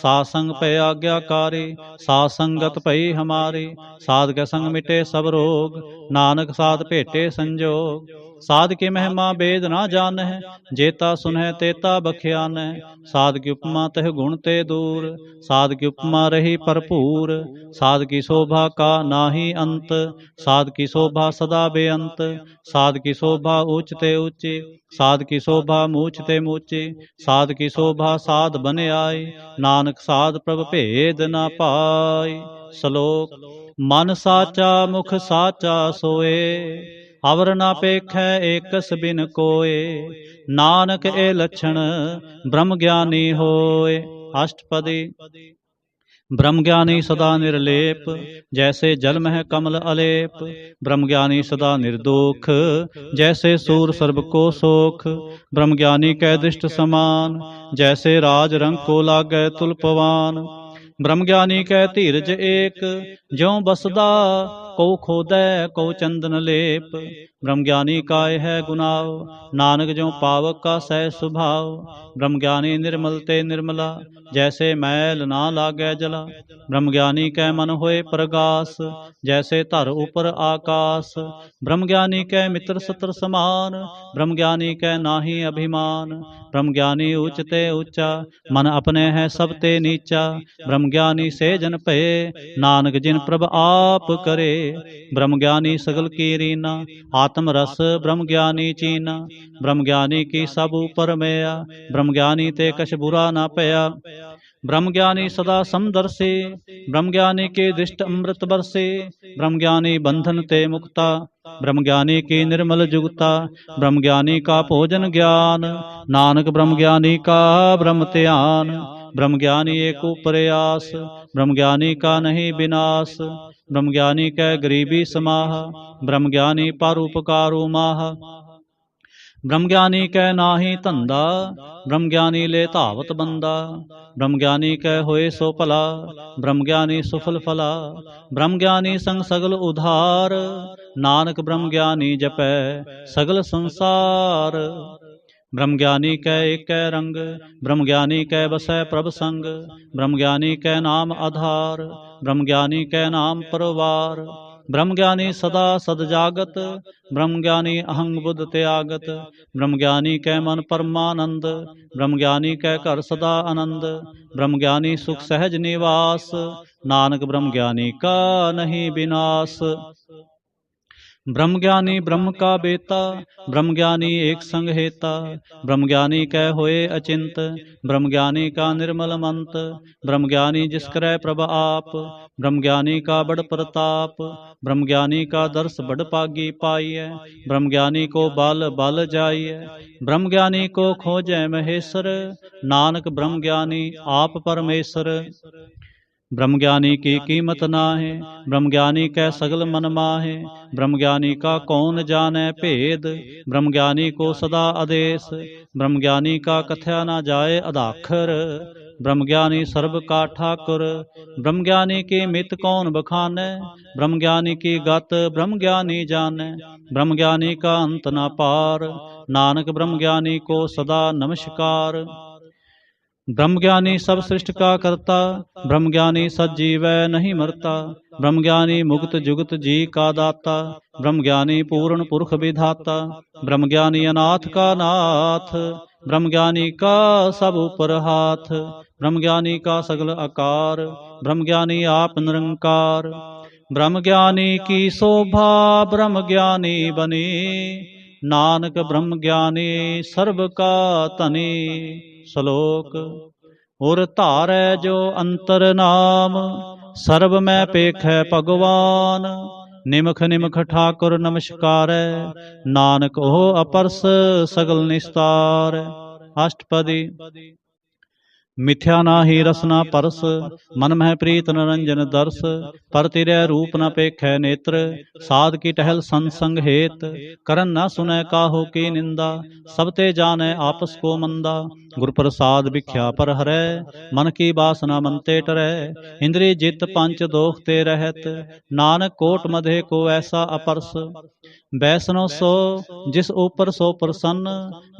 साध संग पे आज्ञाकारी, साध संगत भई हमारी। साध कै संग मिटे सब रोग, नानक साध भेटे संजोग। साध की महिमा वेद ना जानह, जेता सुनह तेता बख्यानह। साध की उपमा तह गुण ते दूर, साध की उपमा रही भरपूर। साध की शोभा का नाहि अंत, साध की शोभा सदा बेअंत। साध की शोभा ऊंच ते ऊंची, साध की शोभा मूछ ते मूची। साध की शोभा साध बन आई, नानक साध प्रभ भेद न पाई। श्लोक। मन साचा मुख साचा सोए, अवर ना पेखै एकस बिन कोय। नानक ए लक्षण ब्रह्म ज्ञानी होय। अष्टपदी। ब्रह्मज्ञानी सदा निर्लेप, जैसे जल मह कमल अलेप। ब्रह्मज्ञानी सदा निर्दोख, जैसे सूर सर्ब को सोख। ब्रह्मज्ञानी कै दृष्ट समान, जैसे राज रंग को लागै तुलपवान। ब्रह्मज्ञानी कै धीरज एक, ज्यों बसदा को खोदै को चंदन लेप। ब्रह्मज्ञानी का यह गुनाव, नानक ज्यों पावक का सह सुभाव। ब्रह्मज्ञानी निर्मल ते निर्मला, जैसे मैल ना लागै जला। ब्रह्मज्ञानी कै मन होए प्रगास, जैसे धर ऊपर आकाश। ब्रह्मज्ञानी कै मित्र सत्र समान, ब्रह्मज्ञानी कै नाहि अभिमान। ब्रह्मज्ञानी ऊंच ते ऊंचा, मन अपने है सब ते नीचा। ब्रह्मज्ञानी से जन भये, नानक जिन प्रभ आप करे। ब्रह्मज्ञानी सगल की रीना, आत्म रस ब्रह्मज्ञानी चीना। ब्रह्मज्ञानी की सब ऊपर मैया, ब्रह्मज्ञानी ते कछ बुरा ना पया। ब्रह्मज्ञानी सदा समदर्शी, ब्रह्मज्ञानी की दृष्ट अमृत बरसे। ब्रह्मज्ञानी बंधन ते मुक्ता, ब्रह्मज्ञानी की निर्मल जुगता। ब्रह्मज्ञानी का भोजन ज्ञान, नानक ब्रह्मज्ञानी का ब्रह्म ध्यान। ब्रह्मज्ञानी एक प्रयास, ब्रह्मज्ञानी का नहीं विनाश। ब्रह्मज्ञानी कै गरीबी समाह, ब्रह्मज्ञानी परोपकारु माह। ब्रह्मज्ञानी कै नाहि धंधा, ब्रह्मज्ञानी ले धावत बंदा। ब्रह्मज्ञानी कै होए सो भला, ब्रह्मज्ञानी सुफल फला। ब्रह्मज्ञानी संग सगल उधार, नानक ब्रह्मज्ञानी जपै सगल संसार। ब्रह्मज्ञानी कै एक रंग, ब्रह्मज्ञानी कै बसै प्रभ संग। ब्रह्मज्ञानी कै नाम आधार, ब्रह्मज्ञानी कै नाम परवार। ब्रह्मज्ञानी सदा सद जागत, ब्रह्मज्ञानी अहंग बुद्ध त्यागत। ब्रह्मज्ञानी कै मन परमानंद, ब्रह्मज्ञानी कै घर सदा आनंद। ब्रह्मज्ञानी सुख सहज निवास, नानक ब्रह्मज्ञानी का नहीं विनाश। ब्रह्मज्ञानी ब्रह्म का बेता, ब्रह्मज्ञानी एक संग हेता। ब्रह्मज्ञानी कै होए अचिंत, ब्रह्मज्ञानी का निर्मल मंत। ब्रह्मज्ञानी जिस करै प्रभ आप, ब्रह्मज्ञानी का बड़ प्रताप। ब्रह्मज्ञानी का दर्श बड़ पागी पाइय, ब्रह्मज्ञानी को बल बल जाइय। ब्रह्मज्ञानी को खोजै महेश्वर, नानक ब्रह्मज्ञानी आप परमेश्वर। ब्रह्मज्ञानी की कीमत नाहे, ब्रह्मज्ञानी कै सगल मन माहे। ब्रह्मज्ञानी का कौन जानै भेद, ब्रह्मज्ञानी को सदा आदेश। ब्रह्मज्ञानी का कथया ना जाए अदाखर, ब्रह्मज्ञानी सर्ब का ठाकुर। ब्रह्मज्ञानी की मित कौन बखानै, ब्रह्मज्ञानी की गत ब्रह्मज्ञानी जानै। ब्रह्मज्ञानी का अंत न पार, नानक ब्रह्मज्ञानी को सदा नमस्कार। ब्रह्मज्ञानी सब सृष्ट का करता, ब्रह्मज्ञानी सज्जीवै नहीं मरता। ब्रह्मज्ञानी मुक्त जुगत जी का दाता, ब्रह्मज्ञानी पूर्ण पुरख विधाता। ब्रह्मज्ञानी अनाथ का नाथ, ब्रह्मज्ञानी का सब ऊपर हाथ। ब्रह्मज्ञानी का सगल आकार, ब्रह्मज्ञानी आप निरंकार। ब्रह्मज्ञानी की शोभा ब्रह्मज्ञानी बनी, नानक ब्रह्मज्ञानी सर्ब का धनी। श्लोक। उर धारै जो अंतर नाम, सर्ब मैं पेखै भगवान। निमख निमख ठाकुर नमस्कारੈ, नानक ओह अपरस सगल निस्तार। अष्टपदी। मिथ्या नाहि रसना परस, मन मह प्रीत निरंजन दर्श। पर तिरय रूप न पेखै नेत्र, साध की टहल संसंग हेत। करन न सुनै काहू की निंदा, सब ते जानै आपस को मंदा। गुर प्रसाद भिख्या पर हरै, मन की बासना मन ते टरै। इंद्रिय जित पंच दोख ते रहत, नानक कोट मधे को ऐसा अपरस। बैसनो सो जिस ऊपर सो प्रसन्न,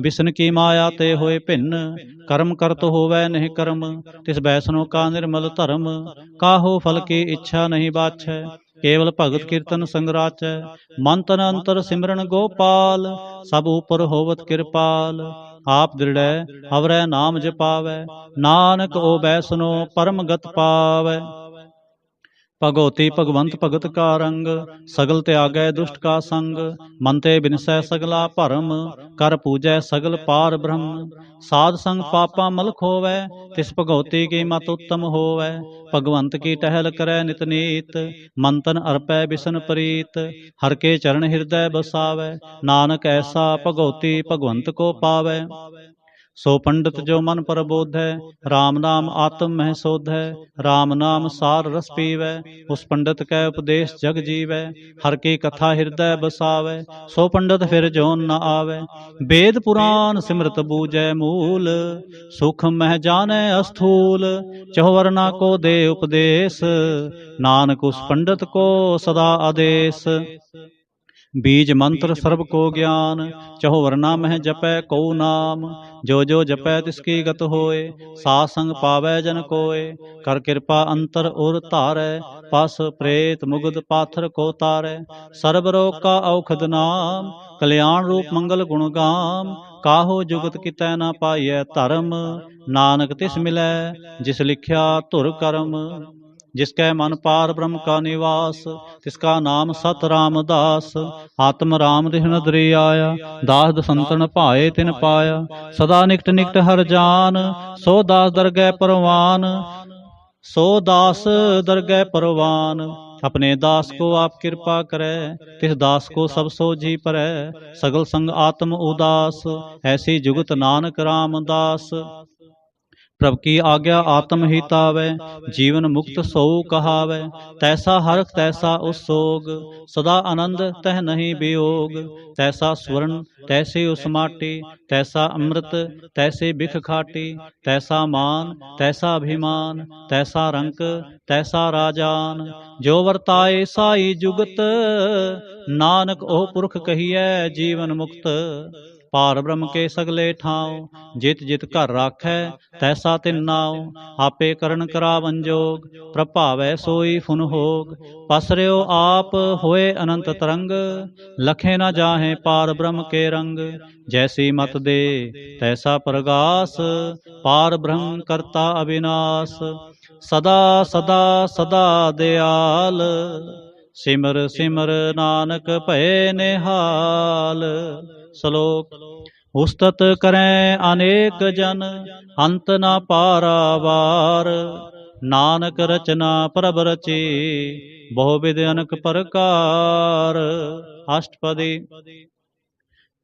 बिसन की माया ते होए भिन्न। कर्म करत होवै नहीं कर्म, तिस बैसनो का निर्मल धर्म। काहो फल की इच्छा नहीं बाछै, केवल भगत कीर्तन संगराचै। मन तन अंतर सिमरन गोपाल, सब ऊपर होवत कृपाल। आप दृढ़ अवरै नाम जपावै, नानक ओ बैसनो परम गत पावै। भगवती भगवंत भगत का रंग, सगल त्यागै दुष्ट का संग। मन ते बिनसै सगला भरम, कर पूजै सगल पार ब्रह्म। साध संग पापा मल खोवै, तिस भगवती की मत उत्तम होवै। भगवंत की टहल करै नित नीत, मन तन अर्पै बिसन प्रीत। हर के चरण हृदय बसावै, नानक ऐसा भगवती भगवंत को पावै। सो पंडित जो मन प्रबोधै, राम नाम आत्म मह सोधै। राम नाम सार रस पीवै, उस पंडित कै उपदेश जग जीवै। हर की कथा हृदय बसावै, सो पंडित फिर जोन न आवै। वेद पुराण सिमरत बूझै मूल, सुख मह जानै अस्थूल। चहुवरना को दे उपदेश, नानक उस पंडित को सदा आदेश। बीज मंत्र सर्ब को ज्ञान, चहुवरना मह जपै कऊ नाम। जो जो जपै तिसकी गत होए, साध संग पावै जन कोय। कर कृपा अंतर उर धारै, पस प्रेत मुगद पाथर को तारै। सर्ब रोग का औखद नाम, कल्याण रूप मंगल गुण गाम। काहो जुगत कितै न पाइयै धर्म, नानक तिस मिलै जिस लिखिया धुर करम। जिसकै मन पार ब्रह्म का निवास, तिसका नाम सत रामदास। आत्म राम तिस नदरी आया, दास दसंतन भाए तिन पाया। सदा निकट निकट हर जान, सो दास दरगह परवान। सो दास दरगह परवान, अपने दास को आप कृपा करे। तिस दास को सब सोझी परै, सगल संग आत्म उदास। ऐसी जुगत नानक रामदास। प्रभ की आज्ञा आत्म हितावै, जीवन मुक्त सो कहावै। तैसा हरख तैसा उस सोग, सदा आनंद तह नहीं वियोग। तैसा स्वर्ण तैसे उस माटी, तैसा अमृत तैसे बिख खाटी। तैसा मान तैसा अभिमान, तैसा रंक तैसा राजान। जो वर्ताए साई जुगत, नानक ओ पुरख कहिए जीवन मुक्त। पार ब्रह्म के सगले ठाव, जित जित घर राखै तैसा तिन नाव। आपे करण करावन जोग, प्रभावै सोई फुन होग। पसर्यो आप होए अनंत तरंग, लखे न जाहे पार ब्रह्म के रंग। जैसी मत दे तैसा प्रगास, पार ब्रह्म करता अविनाश। सदा सदा सदा दयाल, सिमर सिमर नानक भय निहाल। श्लोक। उस्तत करें अनेक जन, अंत न पारावार। नानक रचना प्रभ रची, बहुविध अनक प्रकार। अष्टपदी।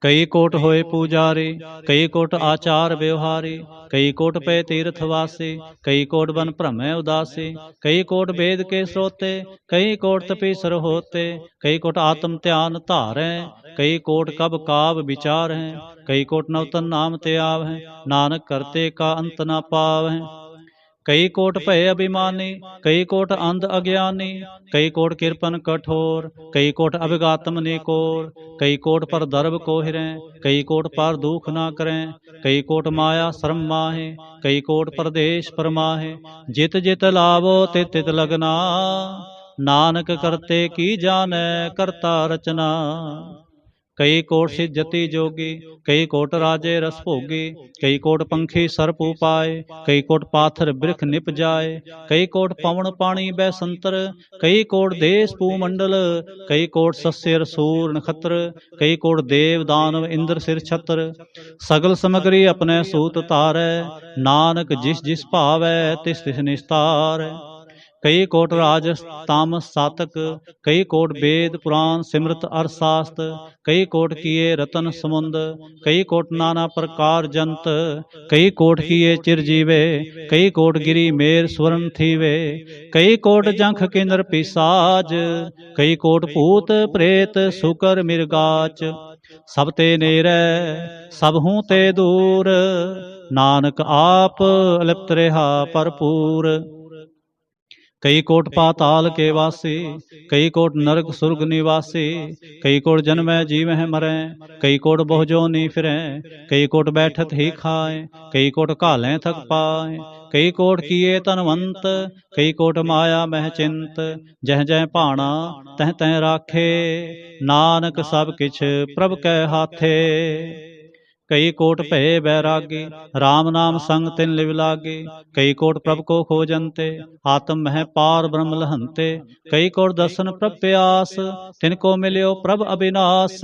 कई कोट होए पुजारी, कई कोट आचार व्यवहारी। कई कोट पे तीर्थवासी, कई कोट बन भ्रमै उदासी। कई कोट वेद के श्रोते, कई कोट तपीसर होते। कई कोट आत्म ध्यान धारै, कई कोट कब काव विचार हैं। कई कोट नवतन नाम ते आव हैं, नानक करते का अंत न पाव हैं। कई कोट भय अभिमानी, कई कोट अंध अज्ञानी। कई कोट किरपन कठोर, कई कोट अभिगातम निकोर। कई कोट पर दर्भ को हिरें, कई कोट पर दुख ना करें। कई कोट माया श्रम माहे, कई कोट परदेश परमाहे। जित जित लावो तित तित लगना, नानक करते की जानै करता रचना। कई कोट सिद्धति जोगी, कई कोट राजे रस भोगी। कई कोट पंखी सर्प उपाय, कई कोट पाथर बिरख निप जाए। कई कोट पवन पानी बैसंतर, कई कोट देश भूमंडल। कई कोट सस्यर सूर नक्षत्र, कई कोट देव दानव इंद्र सिर छत्र। सगल समग्री अपने सूत तारै, नानक जिस जिस भावै तिस तिस निस्तार। कई कोट राज ताम सातक, कई कोट वेद पुराण सिमृत अरसास्त, कई कोट किए रतन समुंद, कई कोट नाना प्रकार जंत, कई कोट किए चिरजीवे, कई कोट गिरी मेर स्वर्ण थीवे, कई कोट जंख किन्नर पिसाज, कई कोट भूत प्रेत सुकर मिर्गाच, सब ते नेरै सब हूँ ते दूर, नानक आप अलिप्त रहा भरपूर। कई कोट पाताल के वासी, कई कोट नरक सुर्ग निवासी, कई कोट जन्मै जीवह मरें, कई कोट बहुजोनी फिरें, कई कोट बैठत ही खाएं, कई कोट घालें थक पाएं, कई कोट किए तनवंत, कई कोट माया मह चिंत, जह जह भाणा तह तह राखे, नानक सब किछ प्रभ कै हाथे। कई कोट भय बैरागी, राम नाम संग तिन लिव लागे, कई कोट प्रभ को खोजंते, आत्म मह पार ब्रह्म लहंते, कई कोट दर्शन प्रभ प्यास, तिनको मिल्यो प्रभ अविनाश,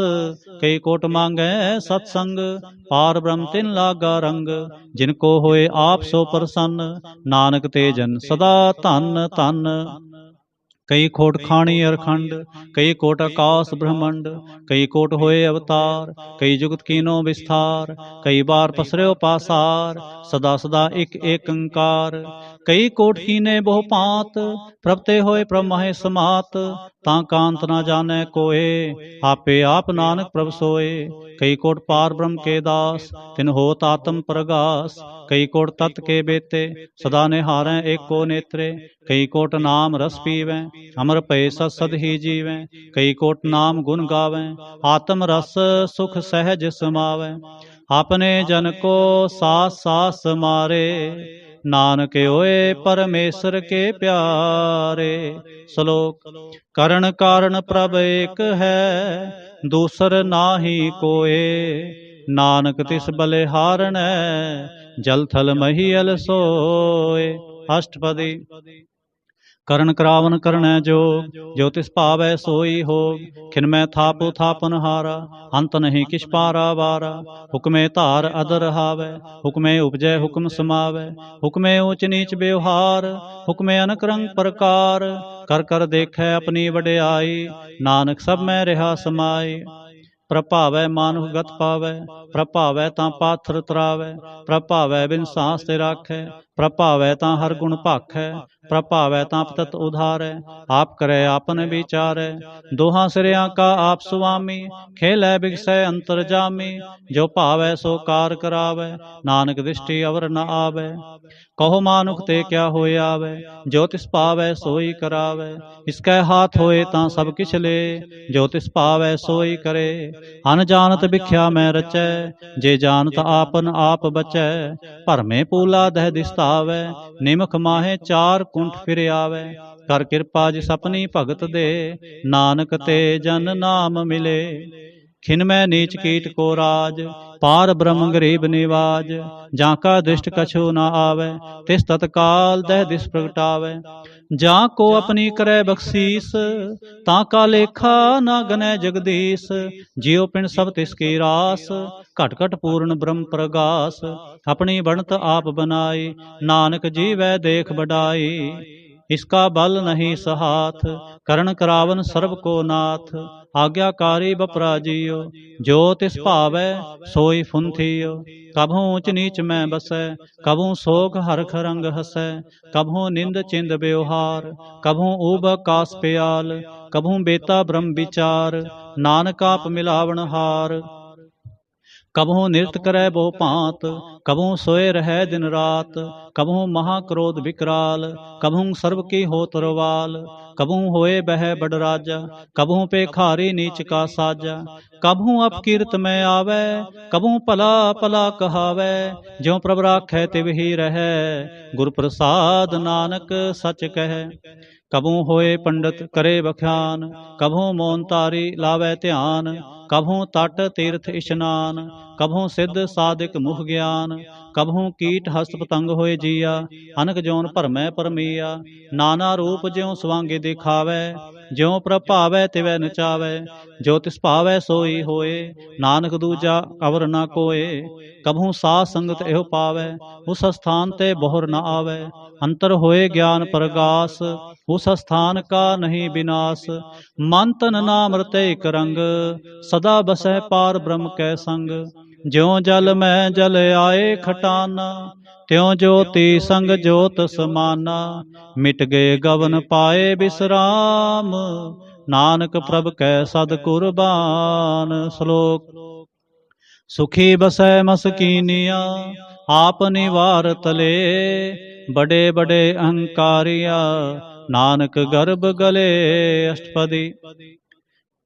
कई कोट मांगै सत्संग, पार ब्रह्म तिन लागा रंग, जिनको होए आप सो प्रसन्न, नानक ते जन सदा धन धन। कई कोट खाणी अरखंड, कई कोट आकाश ब्रह्मंड, कई कोट होए अवतार, कई जुगत कीनो विस्तार, कई बार पसर्यो पासार, सदा सदा एक अंकार, कई कोट कीने बहु पात, प्रभ ते होए प्रभ महे समात, ता कांत ना जाने कोए, आपे आप नानक प्रभ सोए, कई कोट पार ब्रह्म के दास, तिन होत आत्म प्रगास, कई कोट तत् के बेते, सदा निहारै एको नेत्रे, कई कोट नाम रस पीवै, अमर भय सत सद ही जीवै, कई कोट नाम गुण गावै, आत्म रस सुख सहज समावै, अपने जन को सास सास मारे, नानक होए परमेश्वर के प्यारे। श्लोक। करण कारण प्रभ एक है, दूसर नाहि कोय, नानक तिस बलिहारण, जल थल महियल सोय। अष्टपदी। करण करावन करणै जोग, जो तिस भावै सोई होग, खिन मैं थापो थापन हारा, अंत नहीं किछ पारा वारा, हुक्मे धार अदर हावै, हुक्मे उपजै हुक्म समावै, हुक्मे ऊंच नीच व्यवहार, हुक्मे अनक रंग प्रकार, कर कर देखै अपनी वड्याई, नानक सब मैं रहा समाई। प्रभावै मानुख गत पावै, प्रभावै तां पाथर तरावै, प्रभावै बिन सांस ते राखै, प्रभावै तां हर गुण भाखै, प्रभावै तां पतत उधारै, आप करे आपन विचारै, दोहां सिरियां का आप सुआमी, खेलै बिगसै अंतर जामी, जो भावै सो कार करावै, नानक दृष्टि अवर न आवै। कहो मानुख ते क्या होए आवै, जो तिस भावै सोई करावै, इसकै हाथ होए तां सब किछ ले, जो तिस भावै सोई करे, अनजानत बिख्या मैं रचै, जे जानत आपन आप बचै, भरमे पूला दह दिसतावै, निमख माहे चार कुंठ फिर आवै, कर कृपा जिस अपनी भगत दे, नानक ते जन नाम मिले। खिनमै नीच कीट को राज, पार ब्रह्म गरीब निवाज, जाका दृष्ट कछु न आवै, तिस तत्काल दह दिस प्रगटावै, जा को अपनी करे बख्शीस, ताका लेखा न गनै जगदीश, जियो पिंड सब तिसकी रास, घट घट पूर्ण ब्रह्म प्रगास, अपनी बनत आप बनाई, नानक जीवै देख बढ़ाई, इसका बल नहीं सहाथ, करण करावन सर्व को नाथ, आज्ञाकारी बपरा जियो, जो तिस भावै सोई फुंथियो, कभू ऊंच नीच मैं बसै, कभू शोक हरख रंग हसै, कभू निंद चिंद व्यवहार, कभू ऊब कास प्याल, कभू बेता ब्रह्म विचार, नानक आप मिलावन हार। कबहू नृत्य करै बहु भांत, कबहू सोए रहै दिन रात, कबहू महाक्रोध विकराल, कबहू सर्व की होत रवाल, कबहू होए बह बड़ राजा, कबहू पेखारी नीच का साजा, कबहू अपकीर्त में आवै, कबहू भला भला कहावै, ज्यों प्रभ राखै तिव ही रहै, गुर प्रसाद नानक सच कहै। कबहू होए पंडित करे बख्यान, कबहू मौन तारी लावै ध्यान, कबहू तट तीर्थ इशनान, कबहू सिद्ध साधिक मुख ज्ञान, कबहू कीट हस्त पतंग होए जिया, अनक जौन भरमै परमिया, नाना रूप ज्यों स्वांगे दिखावै, ज्यों प्रभावै तिवै नचावै, जो तिस भावै सोई होए, नानक दूजा अवर न कोय। कबहू साध संगत एहो पावै, उस स्थान ते बोहर न आवै। अंतर होए ज्ञान प्रगास, उस स्थान का नहीं विनाश। मन तन नाम रते एक रंग, सदा बसै पार ब्रह्म कै संग। ज्यों जल में जल आए खटाना, त्यों ज्योति संग ज्योत समाना। मिट गए गवन पाए विश्राम, नानक प्रभ कै सद कुरबान। श्लोक। सुखी बसै मसकीनिया, आप निवार तले। बड़े बड़े अहंकारिया, नानक गर्भ गले। अष्टपदी।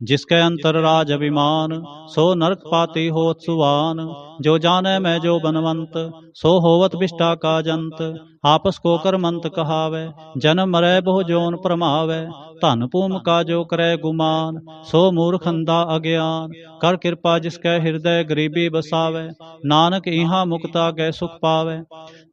जिसके अंतर राज अभिमान, सो नरक पाती होत सुवान। जो जाने मैं जो बनवंत, सो होवत विष्टा का जंत। आपस को करमंत कहावे, जन्म मरै बहु जोन परमावे। धन भूम का जो करे गुमान, सो मूर्ख अंधा अज्ञान। कर कृपा जिसके हृदय गरीबी बसावे, नानक इहाँ मुक्ता गै सुख पावे।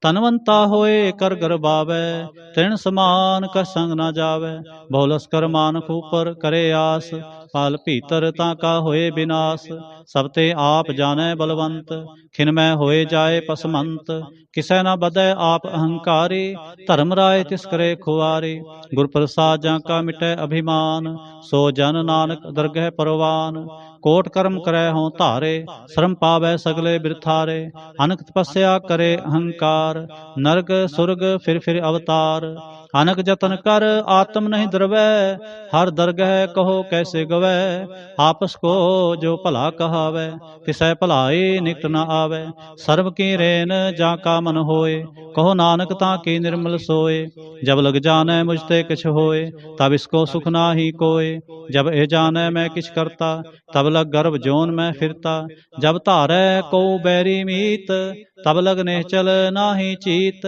तनवंता होए कर गर्भावे, तृण समान कर संग न जावे। बहुलस कर मानक ऊपर करे आस, पाल भीतर ताका होए विनाश। सब ते आप जाने बलवंत, खिनमै होए जाए पसमंत। किसै न बदै आप अहंकारी, धर्म राय तिस करे खुआरी। गुर प्रसाद जाका मिटै अभिमान, सो जन नानक दरगह परवान। कोट कर्म करे हों धारे, श्रम पावै सगले बिरथारे। अनक तपस्या करे अहंकार, नरक सुरग फिर अवतार। अनक जतन कर आत्म नहीं द्रवै, हर दरगह कहो कैसे गवै। आपस को जो भला कहावै, तिसै भलाई निकट न आवै। सर्व की रेन जाका मन होए, कहो नानक ताकी निर्मल सोए। जब लग जाने मुझते किछ होए, तब इसको सुख नाही कोय। जब ए जाने मैं किछ करता, तब लग गर्भ जोन में फिरता। जब धारै को बैरी मीत, तब लग निश्चल नाही चीत।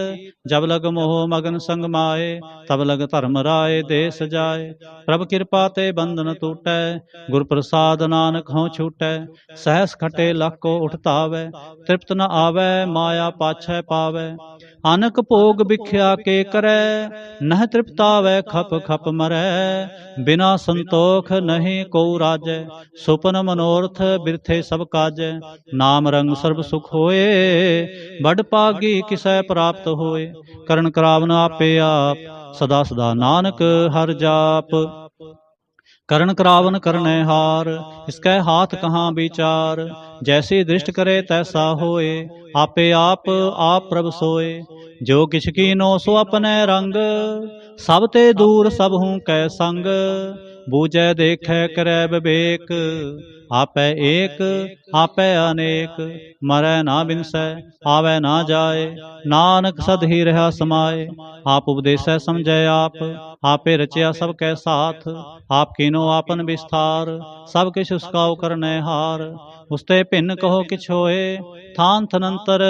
जब लग मोह मगन संग माए, तब लग धर्म राय देश जाए। प्रभ कृपा ते बंधन टूटै, गुर प्रसाद नानक हों छूटै। सहस खटे लख को उठतावै, तृप्त न आवै माया पाछै पावै। अनक भोग भिख्या के करै, नह तृप्तावै खप खप मरै। बिना संतोख नहीं को राजै, सुपन मनोरथ बिरथे सब काजै। नाम रंग सर्ब सुख होए, बड़ पागी किसै प्राप्त होए। करण करावन आपे आप, सदा सदा नानक हर जाप। करण करावन करने हार, इसकै हाथ कहाँ विचार। जैसी दृष्ट करे तैसा होए, आपे आप प्रभ सोए। जो किछ कीनो सो अपने रंग, सब ते दूर सब हूँ कै संग। बूझै देखै करै विवेक, आपै एक आपै अनेक। मरै ना बिनसै आवै ना जाए, नानक सद ही रहा समाए। आप उपदेसै समझै आप, आपे रचिया सब कै साथ। आप कीनो आपन विस्तार, सब किछ उसकाओ करनै हार। उसते भिन्न कहो किछ होए, थान थनंतर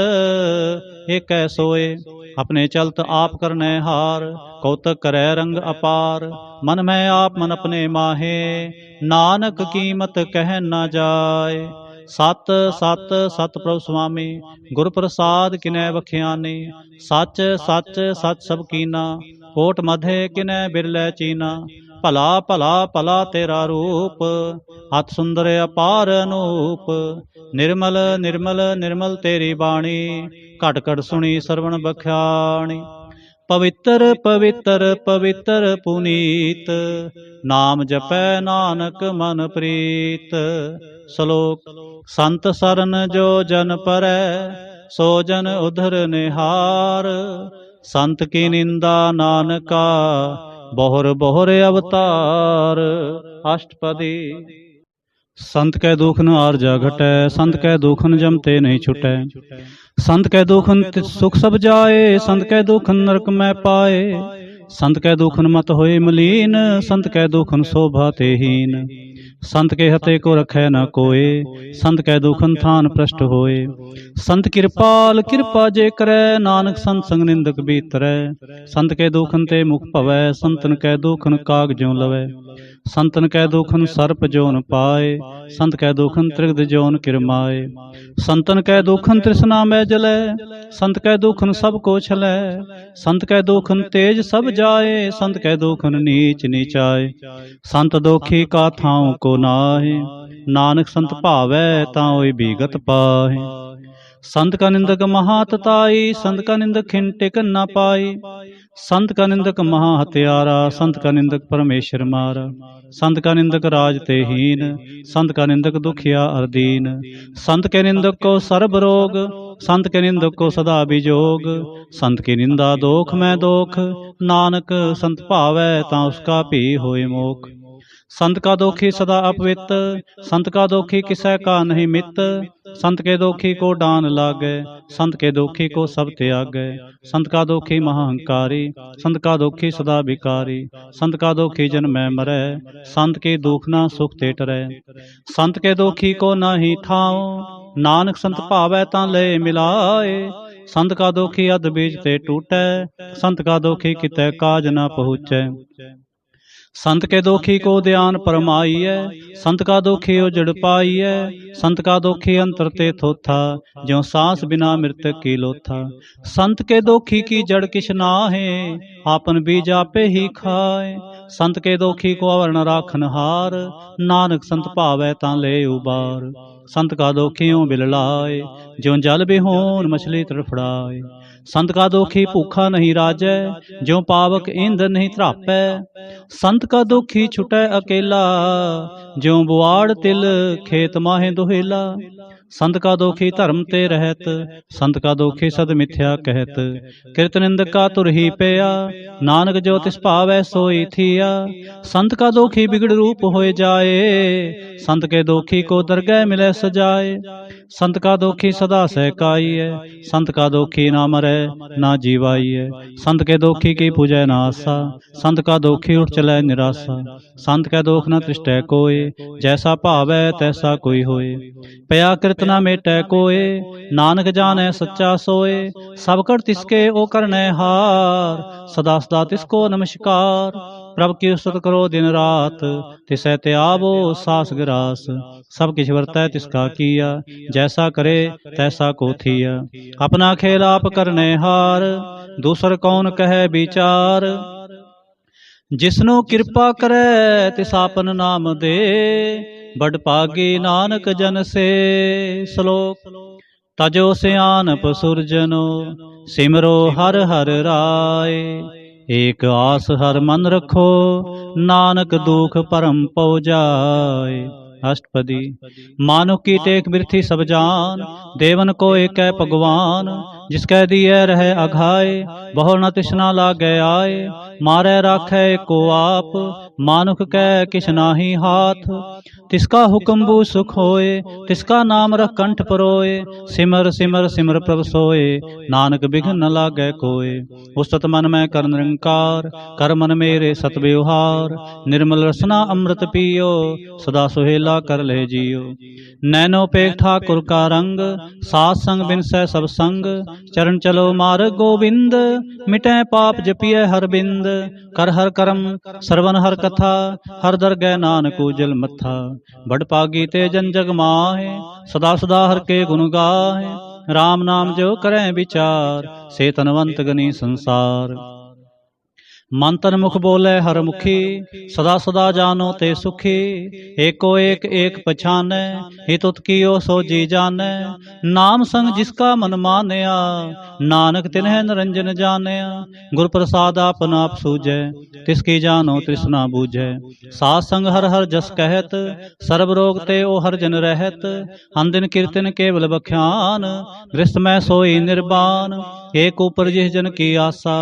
एकै सोए। अपने चलत आप करनै हार, कौतक करै रंग अपार। मन में आप मन अपने माहे, नानक कीमत कह न जाए। सत सत सत प्रभु स्वामी, गुर प्रसाद किनै बखियानी। सच सच सच सब कीना, कोट मधे किनै बिरलै चीना। भला भला भला तेरा रूप, अत सुंदर अपार अनूप। निर्मल निर्मल निर्मल तेरी बाणी, घट घट सुनी सरवण बख्याणी। पवित्र पवित्र पवित्र पुनीत, नाम जपै नानक मन प्रीत। श्लोक। संत सरन जो जन परै, सो जन उधर निहार। संत की निंदा नानका, बोहर बोहर अवतार। अष्टपदी। संत कै दुखन आरजा घटै, संत कै दुखन जमते नहीं छुटै। संत कै दुखन सुख सब जाए, संत कै दुखन नरक में पाए। संत कै दुखन मत होए मलीन, संत कै दुखन शोभा ते हीन। संत के हते को रखै न कोय, संत कै दुखन थान प्रष्ट होए। संत कृपाल कृपा जे करै, नानक संत संग निंदक बीतरै। संत के दुखन ते मुख भवै, संतन कै दुखन काग ज्यों लवै। संतन कै दुखन सर्प जोन पाए, संत कै दुखन त्रिगद जोन किरमाए। संतन कै दुखन तृष्णा मै जलै, संत कै दुखन सब को छलै। संत कै दुखन तेज सब जाए, संत कै दुखन नीच नीचाए। संत दोखी का थाऊं को नाहि, नानक संत भावै तां होई बीगत पाहि। संत का निंदक महातताई, संत का निंदक खिन टिकन न पाई। संत का निंदक महा हत्यारा, संत का निंदक परमेश्वर मारा। संत का निंदक राज ते हीन, संत का निंदक दुखिया अरदीन। संत के निंदक को सर्ब रोग, संत के निंदक को सदा विजोग। संत की निंदा दोख में दोख, नानक संत भावै तां उसका भी होए मोख। संत का दोखी सदा अपवित, संत का दोखी किसै का नहीं मित। संत के दोखी को डान लागै, संत के दोखी को सब त्यागै। संत का दोखी महाअहंकारी, संत का दोखी सदा विकारी। संत का दोखी जन्म में मरै, संत की दुखना सुख ते टरै। संत के दोखी को नाही ठाओ, नानक संत भावै तां ले मिलाए। संत का दोखी अध बीज ते टूटै, संत का दोखी कितै काज न पहुँचै। संत के दोखी को ध्यान परमाइयै, संत का दोखी उजड़ पाइयै। संत का दोखी अंतर ते थोथा, ज्यों सांस बिना मृतक की लोथा। संत के दोखी की जड़ किछ नाहे, आपन बीज आपे ही खाए। संत के दोखी को आवरण राखन हार, नानक संत भावै तां ले उबार। संत का दोखियों बिललाए, ज्यों जल बिहोन मछली तड़फड़ाए। संत का दोखी भूखा नहीं राजै, ज्यों पावक ईंधन नहीं त्रापै। संत का दोखी छुटै अकेला, ज्यों बुआड़ तिल खेत माहे दुहेला। संत का दोखी धर्म ते रहत, संत का दोखी सद मिथ्या कहत। कृत निंदक का तुर ही पेया, नानक जो तिस भावै सोई थिया। संत का दोखी बिगड़ रूप होए जाए, संत के दोखी को दरगह मिलै सजाए। संत का दोखी सदा सहकाई है, संत का दोखी ना मरै ना जीवाई है। संत के दोखी की पूजै ना आसा, संत का दोखी उठ चलै निराशा। संत कै दोख न त्रिष्टै कोय, जैसा भावै तैसा कोई होए। पया कृत न मेटै कोय, नानक जानै सच्चा सोए। सब कर तिसके ओ करनै हार, सदा सदा तिसको नमस्कार। प्रभ की स्तुत करो दिन रात, तिसै त्यावो सास गिरास। सब किछ वर्तै तिसका किया, जैसा करे तैसा को थिया। अपना खेल आप करने हार, दूसर कौन कहे विचार। जिसनो कृपा करे तिस आपन नाम दे, बड़ भागी नानक जन से। श्लोक। तजो सियानप सुरजनो, सिमरो हर हर राय। एक आस हर मन रखो, नानक दुख परम पौ जाय। अष्टपदी। मानुख की टेक बिरथी सब जान, देवन को एक है भगवान। जिसकै दिए रहे अघाए, बहु न तिसना लागे आए। मारे राखे को आप, मानुख कै किछ नाही हाथ। तिसका हुक्म बू सुख होए, तिसका नाम रख कंठ परोए। सिमर सिमर सिमर प्रभ सोए, नानक बिघ्न न लागे कोय। उस्तत मन में कर निरंकार, कर मन मेरे सत व्यवहार। निर्मल रसना अमृत पियो, सदा सुहेला कर ले जियो। नैनो पेख ठाकुर का रंग, सात संग बिनसै सब संग। चरण चलो मार्ग गोविंद, मिटै पाप जपिय हर बिंद। कर हर करम श्रवण हर कथा, हर दरगह नानक उजल मथा। बड़ पागी ते जन जग माहे, सदा सदा हर के गुण गाहे। राम नाम जो करें विचार, से तनवंत गनी संसार। मन तन मुख बोले हर मुखी, सदा सदा जानो ते सुखी। एको एक एक पछानै, हित उत कियो सो जी जानै। नाम संग जिसका मन मानया, नानक तिन्ह निरंजन जानया। गुर प्रसाद आपन आप सूझै, तिसकी जानो तृष्णा बूझै। सात संग हर हर जस कहत, सर्ब रोग ते ओ हर जन रहत। अंदिन कीर्तन केवल बख्यान, गृहस्थ में सोई निर्बान। एक ऊपर जिस जन की आशा,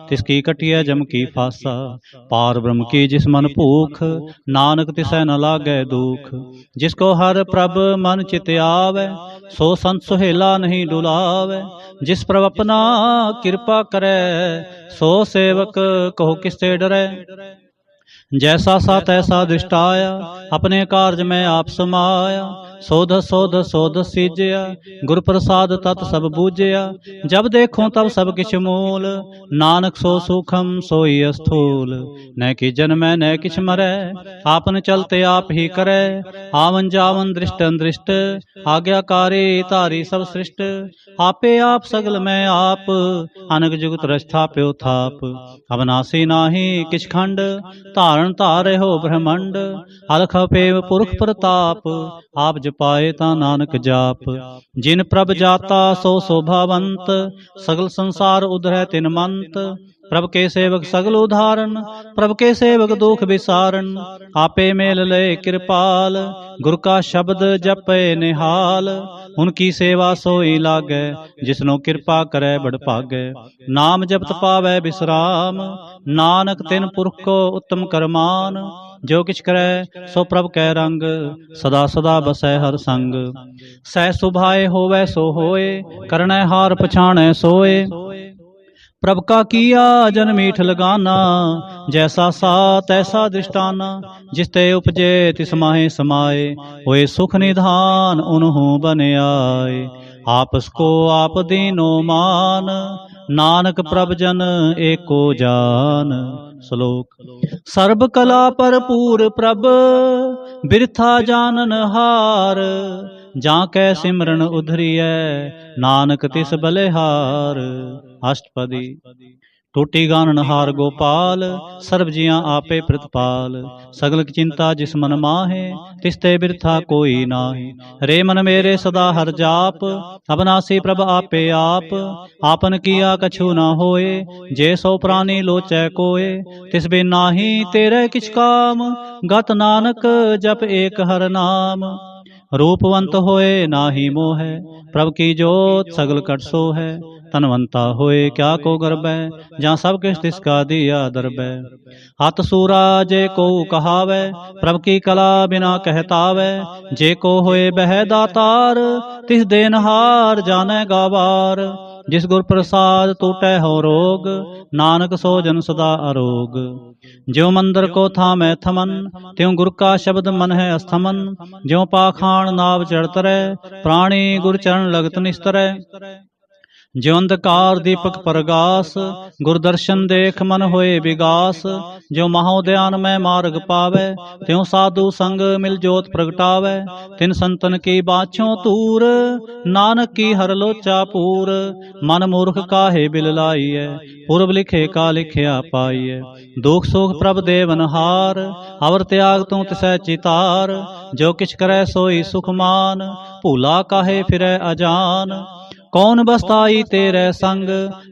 तिसकी कटिय जम की फासा। पार ब्रह्म की जिस मन भूख, नानक तिसै न लागै दुख। जिसको हर प्रभ मन चित आवे, सो संत सुहेला नहीं डुलावे। जिस प्रभ अपना कृपा करे, सो सेवक कहो किससे डरै। जैसा सा तैसा दृष्ट आया, अपने कार्य में आप समाया। सोध सोध सोध सीजया, गुर प्रसाद तत् सब बूझया। जब देखो तब सब किछ मूल, नानक सो सूखम सोई स्थूल। न कि जन्मै न किछ मरै, आपन चलते आप ही करे। आवन जावन दृष्ट दृष्ट, आज्ञाकारी तारी सब सृष्ट। आपे आप सगल में आप, अनक जुगत रस्थाप्यो थाप। अविनाशी नाही किछ खंड, धारण धारे हो ब्रह्मंड। अलख अपेव पुरख प्रताप, आप जपाए ता नानक जाप। जिन प्रभ जाता सो शोभावंत, सगल संसार उधरै तिन मंत। प्रभ के सेवक सगल उदाहरण, प्रभ के सेवक दुख विसारण। आपे मेल ले कृपाल, गुर का शब्द जपे निहाल। उनकी सेवा सोई लागै, जिसनो कृपा करे बड़ भागै। नाम जपत पावै विश्राम, नानक तिन पुरख को उत्तम करमान। जो किछ करे सो प्रभ कै रंग, सदा सदा बसै हर संग। सह सुभाए होवै सो होए, करणै हार पछाणै सोए। प्रभ का किया जन मीठ लगाना, जैसा सा तैसा दृष्टाना। जिस ते उपजे तिस माहे समाए, होए सुख निधान उन्हु बन आए। आपस को आप दीनो मान, नानक प्रभ जन एको जान। श्लोक। सर्ब कला भरपूर प्रभ, बिरथा जानन हार। जाकै सिमरन उधरियै, नानक तिस बलिहार। अष्टपदी। टोटी गानन हार गोपाल, सर्ब जियां आपे प्रतिपाल। सगल की चिंता जिस मन माहे, तिसते बिरथा कोई नाहि। रे मन मेरे सदा हर जाप, अविनाशी प्रभ आपे आप। आपन किया कछु न होए, जे सो प्राणी लोचै कोय। तिस बिन नाहि तेरे किछ काम, गत नानक जप एक हर नाम। रूपवंत होए नाहि मोह, प्रभ की जोत सगल कट सो है। तनवंता होए क्या को गर्बै, जहाँ सब किछ तिसका दिया दरबै। हत सूरा जे को कहावै, प्रभ की कला बिना कहतावै। जे को होए बह दातार, तिस देनहार जानै गावार। जिस गुर प्रसाद टूटै हो रोग, नानक सो जन सदा अरोग। ज्यों मंदिर को थामै थमन, त्यों गुर का शब्द मन है अस्थमन। ज्यों पाखाण नाव चढ़तरै, प्राणी गुर चरण लगत निस्तरै। ज्यों अंधकार दीपक परगास, गुर दर्शन देख मन होए विगास। ज्यों महोदयान में मार्ग पावै, त्यों साधु संग मिल जोत प्रगटावै। तिन संतन की बाछों तूर, नानक की हर लोचा पूर। मन मूर्ख काहे बिल लाइयै, पूर्व लिखे का लिखिया पाइयै। दुख सुख प्रभ देवन हार, अवर त्याग तू तिसै चितार। जो किछ करे सोई सुख मान, भूला काहे फिरै अजान। कौन बसताई तेरे संग,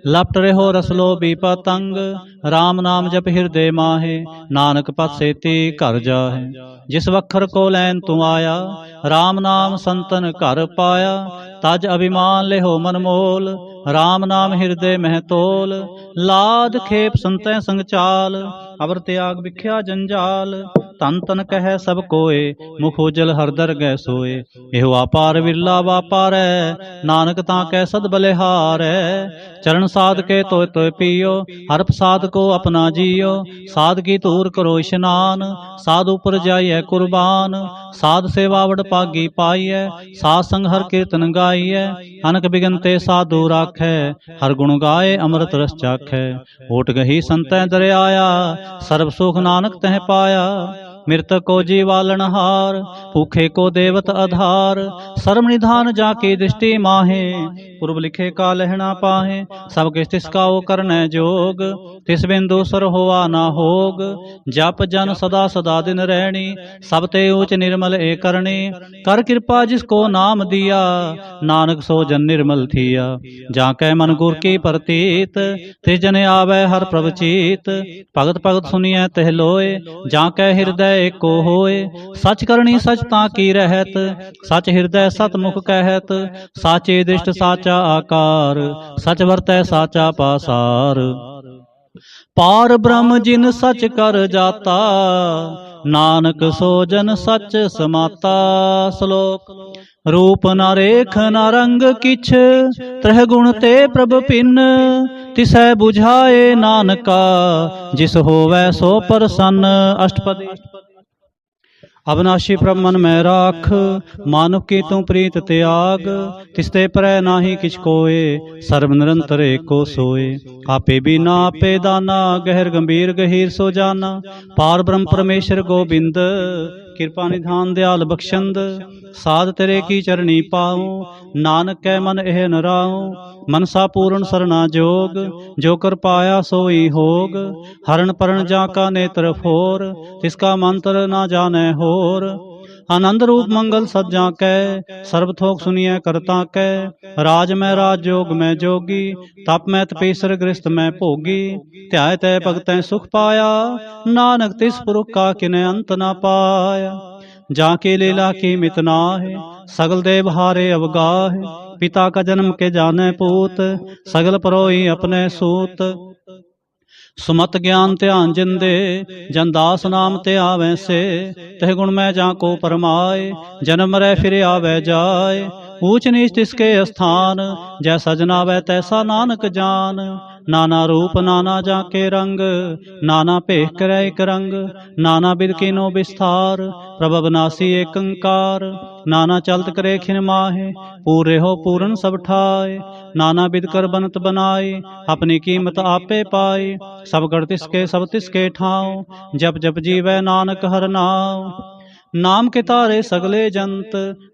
लपट रहो रसलो भी पतंग। राम नाम जप हृदय माहे, नानक पथ सेती घर जाहे। जिस वखर को लैन तू आया, राम नाम संतन घर पाया। तज अभिमान लेहो मन मोल, राम नाम हृदय मह तोल। लाद खेप संतै संग चाल, अवर त्याग विख्या जंजाल। तन तन कह सब कोय, मुख उजल हर दर गै सोए। एहो अपार विरला वापारै, नानक ताकै सद बलिहारै। चरण साध के तोय तोय पियो, हर प्रसाद को अपना जियो। साध की धूर करो स्नान, साध ऊपर जाइए कुर्बान। साध सेवा वड पागी पाइयै, साध संग हर कीर्तन गाइयै। अनक बिगनते साधु राखै, हर गुण गाए अमृत रस चाखै। ओट गही संतै दरियाया, सर्ब सुख नानक तह पाया। मृतक को जीवालन हार, भूखे को देवत आधार। सर्व निधान जाकी दृष्टि माहे, पूर्व लिखे का लहना पाहे। सब किस तिसका ओ करने जोग, तिस बिन दूसर होवा ना होग। जप जन सदा सदा दिन रहनी, सब ते ऊच निर्मल ए करनी। कर कृपा जिसको नाम दिया, नानक सो जन निर्मल थिया। जाकै मन गुर की प्रतीत, तिस जन आवे हर प्रभ चीत। भगत भगत सुनिए तह लोए, जाकै हृदय एको होए। सच करनी सच ताकी रहत, सच हृदय सतमुख कहत। साचे दृष्ट साचा आकार, सच वर्तै साचा पासार। पार ब्रह्म जिन सच कर जाता, नानक सो जन सच समाता। श्लोक। रूप न रेख न रंग किछ, त्रह गुण ते प्रभ पिन। तिसै बुझाए नानका, जिस होवै सो प्रसन्न। अष्टपदी। अविनाशी प्रभ मन में राख, मानुख की तू प्रीत त्याग। तिसते परै नाहि किछ कोय, सर्व निरंतर एको सोय। आपे बिना आपे दाना, गहर गंभीर गहीर सो जाना। पार ब्रह्म परमेश्वर गोबिंद, कृपा निधान दयाल बख्शंद। साध तेरे की चरणी पाऊँ, नानक कै मन एह न राऊँ। मनसा पूर्ण सरना जोग, जो कर पाया सोई होग। हरण परण जाका नेत्र फोर, तिसका मंत्र ना जाने होर। आनंद रूप मंगल सज्जा कै, सर्व थोक सुनिए करता कै। राज में राज जोग में जोगी, तप में तपेसर गृहस्थ में भोगी। ध्याय तय भगतै सुख पाया, नानक तिस पुरुष का किने अंत ना पाया। जाके लीला की मित नाहि, सगल देव हारे अवगाह। पिता का जन्म के जाने पूत, सगल परोई अपने सूत। सुमत ज्ञान ध्यान जिंदे, जन दास नाम ते आवे से। तह गुण में जाको परमाए, जन्म रै फिर आवे जाए। ऊंच नीच तिसके स्थान, जैसा जनावै तैसा नानक जान। नाना रूप नाना जाके रंग, नाना भेख करे एक रंग। नाना बिध कीनो विस्तार, प्रभ अविनाशी एक अंकार। नाना चलत करे खिन माहे, पूरे हो पूरन सब ठाए। नाना बिध कर बनत बनाए, अपनी कीमत आपे पाए। सब गढ़ तिसके सब तिसके ठाव, जप जप जीवै नानक हर नाम। नाम के तारे सगले जंत,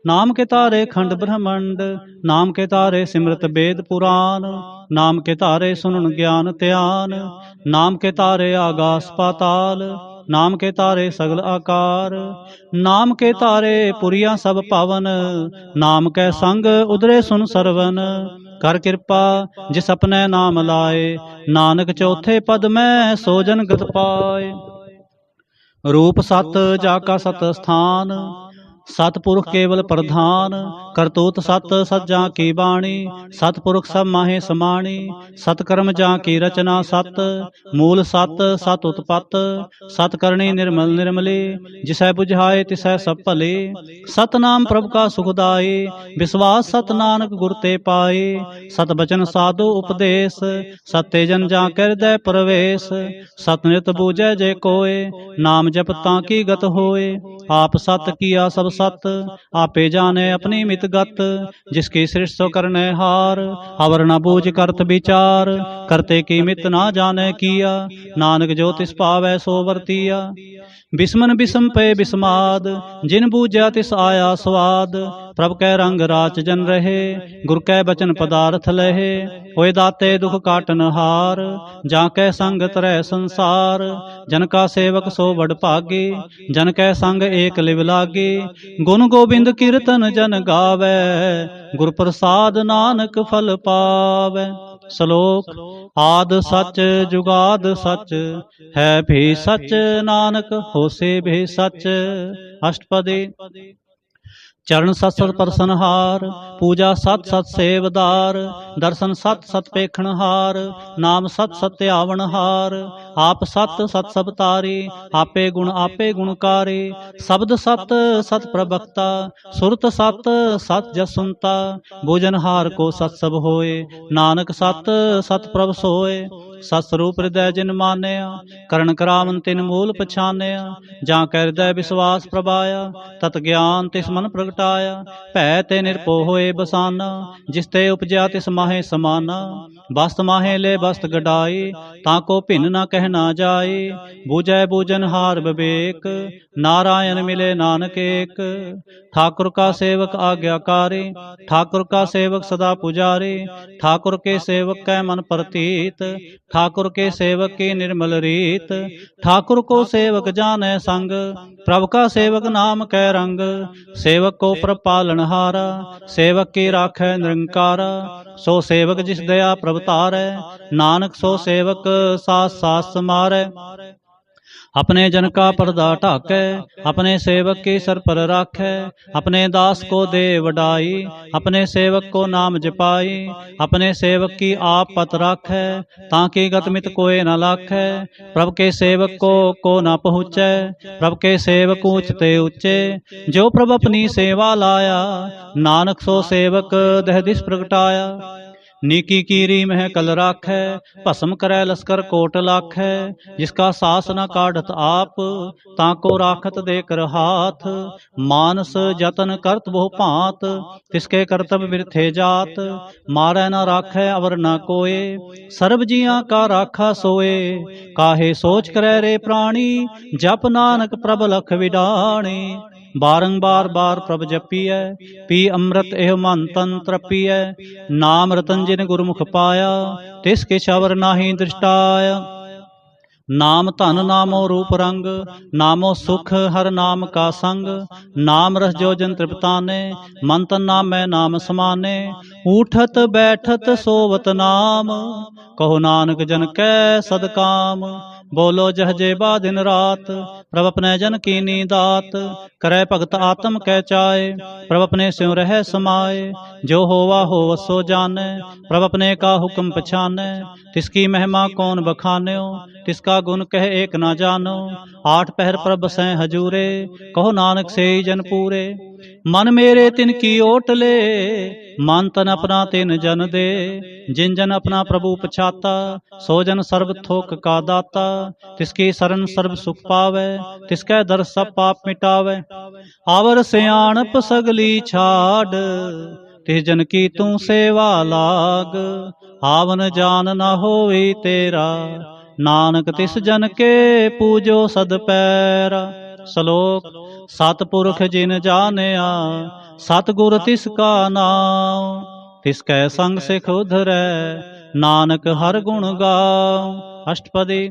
नाम के तारे खंड ब्रह्मंड। नाम के तारे सिमरत वेद पुराण, नाम के तारे सुनन ज्ञान ध्यान। नाम के तारे आकाश पाताल, नाम के तारे सगल आकार। नाम के तारे पुरिया सब पावन, नाम कै संग उदरे सुन सरवन। कर कृपा जिस अपने नाम लाए, नानक चौथे पद में सोजन गत पाए। रूप सत जाका सत स्थान, सतपुरुष केवल प्रधान। करतूत सत सज्जा की बाणी, सतपुरुष सब माहे समाणी। सतकर्म जा की रचना सत, मूल सत सत उत्पत। सतकरणी निर्मल निर्मली, जिसै बुझाए तिसै सब भले। सतनाम प्रभु का सुखदाई, विश्वास सत नानक गुर ते पाए। सत बचन साधु उपदेश, सत्य जन जा कर दे प्रवेश। सत नित बूझे जे कोय, नाम जप ताकी गत होए। आप सत किया सब सत, आपे जाने अपनी मित गत। जिसकी सृष्टि सो करने हार, अवर न बूझ करत विचार। करते की मित ना जाने किया, नानक जो तिस पावै सो वर्तिया। बिस्मन बिसम पे बिस्माद, जिन बूझा तिस आया स्वाद। प्रभ कै रंग राच जन रहे, गुर कै बचन पदार्थ लहे। होए दाते दुख काटन हार, जाकै संग तरह संसार। जन का सेवक सो बड़ भागे, जन कै संग एक लिव लागे। गुण गोबिंद कीर्तन जन गावै, गुर प्रसाद नानक फल पावै। श्लोक। आद सच जुगाद सच, है भी सच नानक होसे भी सच। अष्टपदी। चरण सत सत परसनहार, पूजा सत सत सेवदार। दर्शन सत सत पेखणहार, नाम सत सत आवनहार। आप सत सत सब तारी, आपे गुणकारी। शब्द सत सत प्रवक्ता, सुरत सत सत जसुनता। भोजनहार को सत सब होए, नानक सत सत प्रभ सोए। सत स्वरूप हृदय जिन मानया, करण करावन तिन मूल पछानया। जा कै हृदय विश्वास प्रभाया, तत ज्ञान तिस मन प्रगटाया। भै ते निरभो होए बसाना, जिस ते उपजया तिस माहे समाना। बस्त माहे ले बस्त गडाई, ताको भिन्न न कहना जाए। बूझै बूझन हार विवेक, नारायण मिले नानक एक। ठाकुर का सेवक आज्ञाकारी, ठाकुर का सेवक सदा पुजारी। ठाकुर के सेवक कै मन प्रतीत, ठाकुर के सेवक की निर्मल रीत। ठाकुर को सेवक जाने संग, प्रभु का सेवक नाम कै रंग। सेवक को प्रभ पालनहारा, सेवक की राखै निरंकारा। सो सेवक जिस दया प्रभ तारै, नानक सो सेवक सास सास समारै। अपने जन का पर्दा ढाकै, अपने सेवक के सर पर राखै। अपने दास को दे वडाई, अपने सेवक को नाम जपाई। अपने सेवक की आप पत राखै, ताकि गतमित कोय न लाखै। प्रभ के सेवक को न पहुँचै, प्रभ के सेवक ऊंच ते ऊंचे। जो प्रभ अपनी सेवा लाया, नानक सो सेवक दह दिस प्रगटाया। नीकी कीरी मह कल राखै, भस्म करै लश्कर कोट लाखै। जिसका सास न काढ़त आप, ताको राखत देकर हाथ। मानस जतन करत बहु भांत, तिसके कर्तव्य बिरथे जात। मारै न राखै अवर न कोय, सर्ब जियां का राखा सोए। काहे सोच करै रे प्राणी, जप नानक प्रभ लख विडाणी। बारंबार बार प्रभ जपियै, पी अमृत एह मन तन त्रपियै। नाम रतन जिन गुरमुख पाया, तिस किछ अवर नाहि दृष्टाया। नाम धन नामो रूप रंग, नामो सुख हर नाम का संग। नाम रस जो जन तृप्ताने, मन तन नाम में नाम समाने। उठत बैठत सोवत नाम, कहो नानक जन कै सदकाम। बोलो जहजेबा दिन रात, प्रभ अपने जन की नीदात। करे भगत आत्म कै चाय, प्रभ अपने स्यों रह समाए। जो होवा होव सो जाने, प्रभ अपने का हुक्म पछाने। तिसकी महिमा कौन बखान्यो, तिसका गुण कह एक ना जानो। आठ पहर प्रभ सै हजूरे, कहो नानक से जन पूरे। मन मेरे तिन की ओट ले, मन तन अपना तिन जन दे। जिन जन अपना प्रभु पछाता, सो जन सर्व थोक का दाता। तिसकी शरण सर्व सुख पावे, तिसकै दर सब पाप मिटावे। आवर सियाणप सगली छाड़, तिस जन की तू सेवा लाग। आवन जान न होई तेरा, नानक तिस जन के पूजो सद पैरा। श्लोक। सतपुरख जिन जानिया, सतगुर तिसका नाम। तिसकै संग सिख उधरै, नानक हर गुण गाओ। अष्टपदी।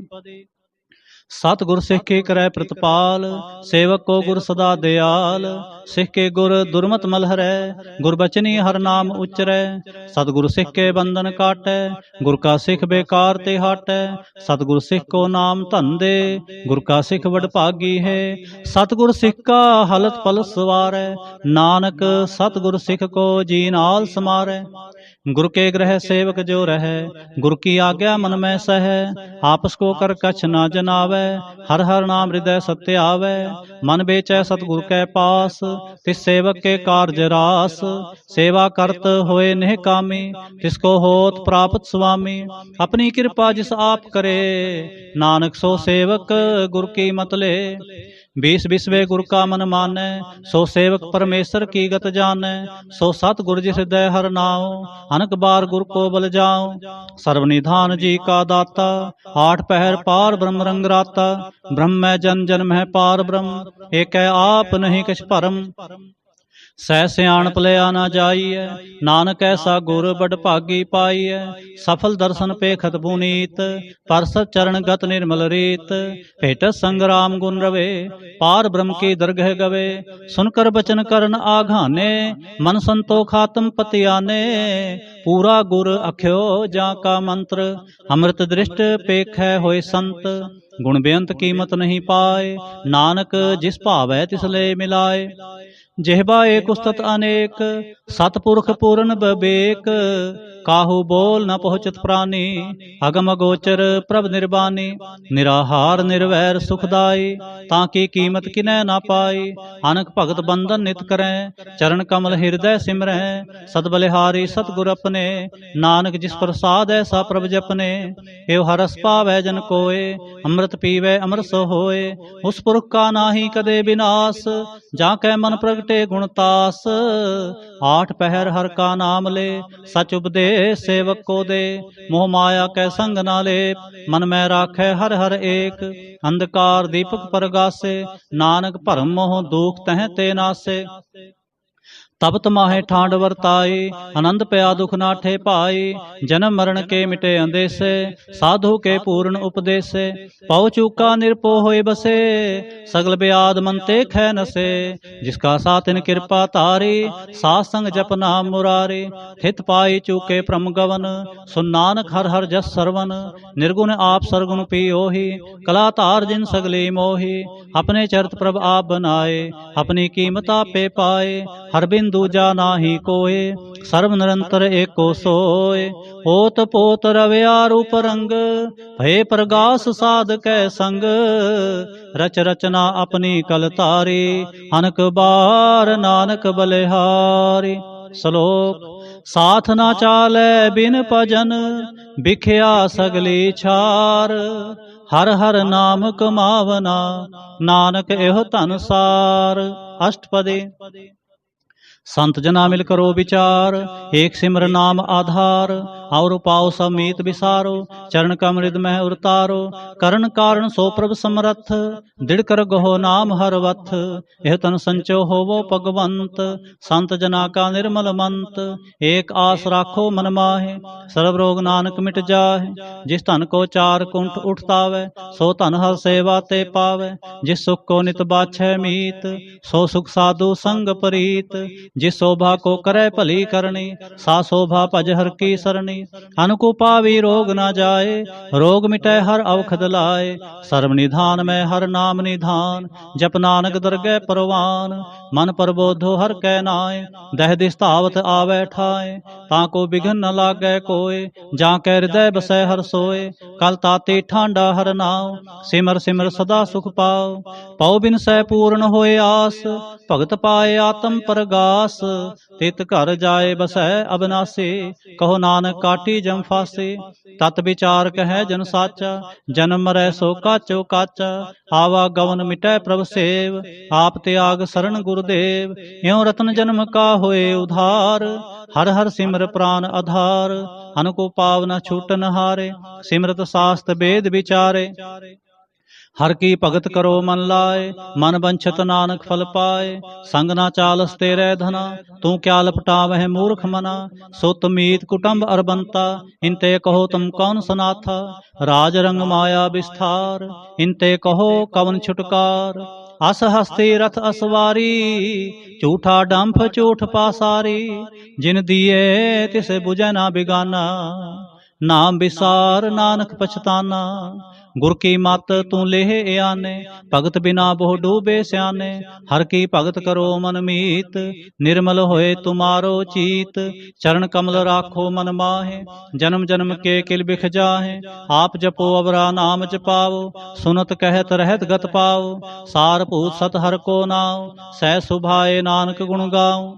सतगुर सिख के करै प्रतिपाल, सेवक को गुर सदा दयाल। सिख के गुर दुर्मत मलहरै, गुरबचनी हर नाम उच्चरै। सतगुर सिख के बंधन काटै, गुर का सिख बेकार ते हाटै। सतगुर सिख को नाम धन दे, गुर का सिख वड भागी है। सतगुर सिख का हलत पल सवारै, नानक सतगुर सिख को जी नाल समारै। गुर के ग्रह सेवक जो रहे, गुर की आज्ञा मन में सह। आपस को कर कछ ना जनावै, हर हर नाम हृदय सत्य आवे। मन बेचै सतगुर कै पास, तिस सेवक के कारज रास। सेवा करत होए नेह कामी, तिसको होत प्राप्त स्वामी। अपनी कृपा जिस आप करे, नानक सो सेवक गुर की मत ले। बीस बिसवे गुर का मन मानै, सो सेवक परमेश्वर की गत जानै। सो सतगुर जिस हृदय हर नाओ, अनक बार गुर को बल जाओ। सर्वनिधान जी का दाता, आठ पहर पार ब्रह्म रंग राता। ब्रह्म में जन जन में पार ब्रह्म, एक आप नहीं कछ भरम। सह सियाणप लिया ना जाइए, नानक ऐसा गुर बड़ भागी पाइए। सफल दर्शन पेखत पुनीत, परसत चरण गत निर्मल रीत। भेटत संग्राम गुण रवे, पार ब्रह्म की दरगह गवे। सुनकर बचन करन आघाने, मन संतोख आत्म पतियाने। पूरा गुर अख्यो जा का मंत्र, अमृत दृष्ट पेख है होय संत। गुण बेअंत कीमत नहीं पाए, नानक जिस भावै तिस ले मिलाए। जेहबा एक उस्तत अनेक, सतपुरख पूर्ण बबेक। काहू बोल न पहुँचत प्राणी, अगम अगोचर प्रभ निर्बानी। निराहार निर्वैर सुखदाई, ताकि कीमत किनै ना पाई। अनक भगत बंधन नित करें, चरण कमल हृदय सिमरें। सद बलिहारी सतगुर अपने, नानक जिस प्रसाद ऐसा प्रभ जपने। एव हरस पावै जन कोय, अमृत पीवै अमर सो होय। उस पुरख का नाहि कदे विनाश, जाकै मन प्रगटे गुणतास। आठ पहर हर का नाम ले, सच उपदेश सेवक को दे। मोह माया कै संग ना लेप, मन में राखै हर हर एक। अंधकार दीपक परगासे, नानक भरम मोह दुख तह ते नासे। तब तमाहे ठांड वर्ताई, आनंद पया दुख नाठे पाई। जन्म मरण के मिटे अंदेसे, साधु के पूर्ण उपदेसे। पौ चूका निरपो होए बसे, सगल ब्याद मन ते खै नसे। जिसका सातिन कृपा तारी, सास संग जप नाम मुरारी। हित पाई चूके प्रम गवन, सुन नानक हर हर जस सरवन। निर्गुण आप सरगुण पियोहि, कला तार जिन सगली मोहि। अपने चरित प्रभ आप बनाए, अपनी कीमत आपे पाए। हर बिंदु जाना ही कोय, सर्व निरंतर एको सोय। ओत पोत रव्या रूप रंग, भय प्रगास साध कै संग। रच रचना अपनी कल तारी, अनक बार नानक बलिहारी। श्लोक। साथ ना चालै बिन भजन, बिख्या सगली छार। हर हर नाम कमावना, नानक एहो धन सार। अष्टपदी। संत जना मिल करो विचार, एक सिमर नाम आधार। और पाओ सब मीत विसारो, चरण कमृद मह उतारो। करण कारण सो प्रभ समरथ, दृढ़ कर गहो नाम हर वथ। यह तन संचो होवो भगवंत, संत जना का निर्मल मंत। एक आस राखो मन माहे, सर्व रोग नानक मिट जाहे। जिस धन को चार कुंठ उठतावे, सो धन हर सेवा ते पावे। जिस सुख को नित बाछै मीत, सो सुख साधु संग प्रीत। जिस शोभा को करे भली करनी, सा शोभा भज हर की सरनी। अनको पावी रोग न जाए, रोग मिटै हर अवखद लाए। सर्व निधान में हर नाम निधान, जप नानक दरगह परवान। मन प्रबोधो हर कै नाय, दह दिस धावत आवे ठाए। ताको बिघन न लागै कोय, जाके हृदय बसै हर सोय। कल ताते ठांडा हर नाव, सिमर सिमर सदा सुख पाओ। पौ बिन सै पूर्ण होए आस, भगत पाए आत्म परगास। तित घर जाए बसै अबनासी, कहो नानक काटी जम फासे। तत विचार कहे जन साचा, जन्म मरै सो काचो काचा। आवा गवन मिटै प्रभ सेव, आप त्याग शरण गुरुदेव। यों रतन जन्म का होए उधार, हर हर सिमर प्राण आधार। अनको पावना छूटन हारे, सिमरत शास्त्र वेद विचारे। हर की भगत करो मन लाए, मन बंछत नानक फल पाए। संग ना चालस तेरे धना, तू क्या लपटावह मूर्ख मना। सुत मीत कुटुंब अरबंता, इनते कहो तुम कौन सनाथा। राज रंग माया विस्तार, इनते कहो कवन छुटकार। अस हस्ती रथ असवारी, झूठा डंफ झूठ पासारी। जिन दिए तिसे बुझै ना बिगाना, नाम विसार नानक पछताना। गुर की मत तू लेह आने, भगत बिना बहु डूबे स्याने। हर की भगत करो मन मीत, निर्मल होए तुम्हारो चीत। चरण कमल राखो मन माहे, जन्म जन्म के किल बिख जाहे। आप जपो अवरा नाम जपाओ, सुनत कहत रहत गत पाओ। सार भूत सत हर को नाव, सह सुभाए नानक गुण गाओ।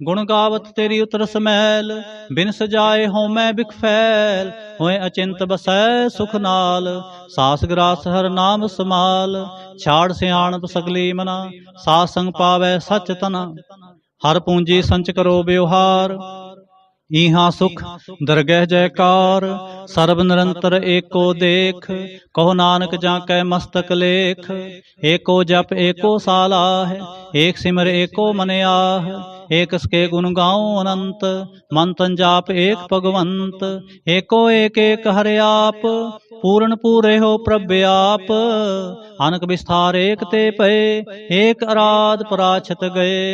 गुण गावत तेरी उतर समैल, बिन सजाए हों मैं बिख फैल। होए अचिंत बसै सुख नाल, सास ग्रास हर नाम समाल। छाड़ सियाणप सगली मना, सास संग पावै सच तना। हर पूंजी संच करो व्यवहार, ईहा सुख दरगह जयकार। सर्ब निरंतर एको देख, कहो नानक जाकै मस्तक लेख। एको जप एको सालाह, एक सिमर एको मन आह। एक के गुण गाऊं अनंत, मन तन जाप एक भगवंत। एको एक एक हरे आप, पूर्ण पूरे हो प्रभु आप। अनक विस्तार एक ते पए, एक आराध पराछत गए।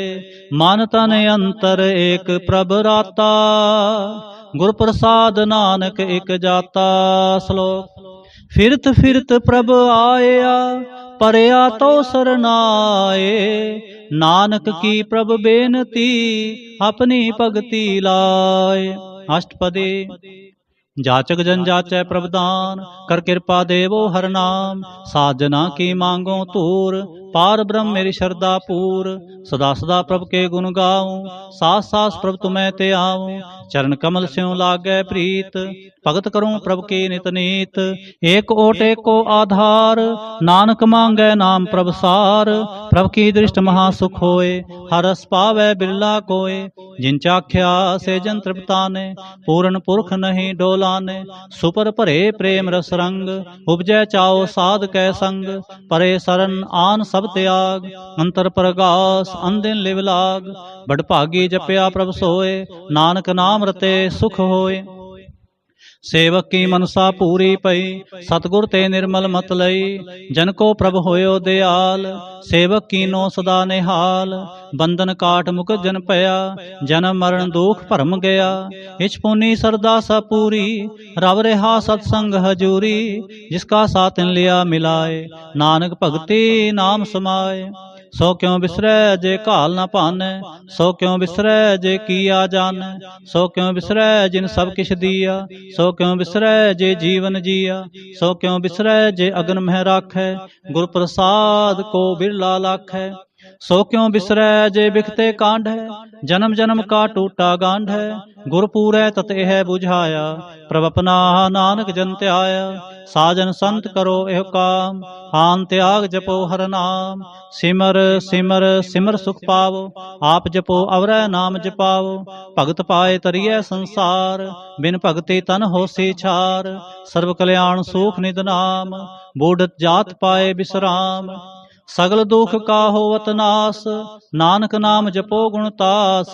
मन तन अंतर एक प्रभ राता, गुर प्रसाद नानक एक जाता। श्लोक। फिरत फिरत प्रभ आया, परया तो सरनाए। नानक की प्रभ बेनती, अपनी भगति लाए। अष्टपदी। जाचक जन जाचै प्रभदान, कर कृपा देवो हर नाम। साजना की मांगो तूर, पार ब्रह्म मेरी श्रद्धा पूर। सदा सदा प्रभु के गुण गाऊं, सास सास प्रभु तुम्हें ते आऊं। चरण कमल स्यों लागै प्रीत। भगत करूं प्रभ की नित नीत, एक ओट एको आधार। नानक मांगै नाम प्रभ सार, प्रभ की दृष्ट महासुख होए। हर रस पावै बिरला कोय, जिन चाख्या से जन तृप्ताने। पूरन पुरख नहीं डोलाने, सुपर भरे प्रेम रस रंग। उपजै चाओ साध कै संग, परे सरन आन सब त्याग। अंतर परगास अनदिन लिव लाग, बड़भागी जपया प्रभ सोए। नानक नाम रते सुख होए। सेवक की मनसा पूरी पई, सतगुर ते निर्मल मत लई। जन को प्रभ होयो दयाल, सेवक कीनो सदा निहाल। बंधन काट मुक जन पया, जन्म मरण दुख भरम गया। इच पुनी सरदा सा पूरी, रव रहा सतसंग हजूरी। जिसका सातिन लिया मिलाए, नानक भगति नाम समाए। सो क्यों बिसरै जे घाल न पानै, सो क्यों बिसरै जे किया जानै। सो क्यों बिसरै जिन सब किछ दिया, सो क्यों बिसरै जे जीवन जिया। सो क्यों बिसरै जे अगन मह राखै, गुर प्रसाद को बिरला लाखै। सो क्यों बिसरै जे बिखते कांड है, जन्म जन्म का टूटा गांड है। गुर पूरै तत एह बुझाया, प्रभ अपना नानक जन त्याया। साजन संत करो एह काम, आन त्याग जपो हर नाम। सिमर सिमर सिमर सुख पावो, आप जपो अवरै नाम जपावो। भगत पाए तरियै संसार, बिन भगति तन होसी छार। सर्व कल्याण सुख निध नाम, बूढ़त जात पाए विश्राम। सगल दुख का होवत नास, नानक नाम जपो गुण तास।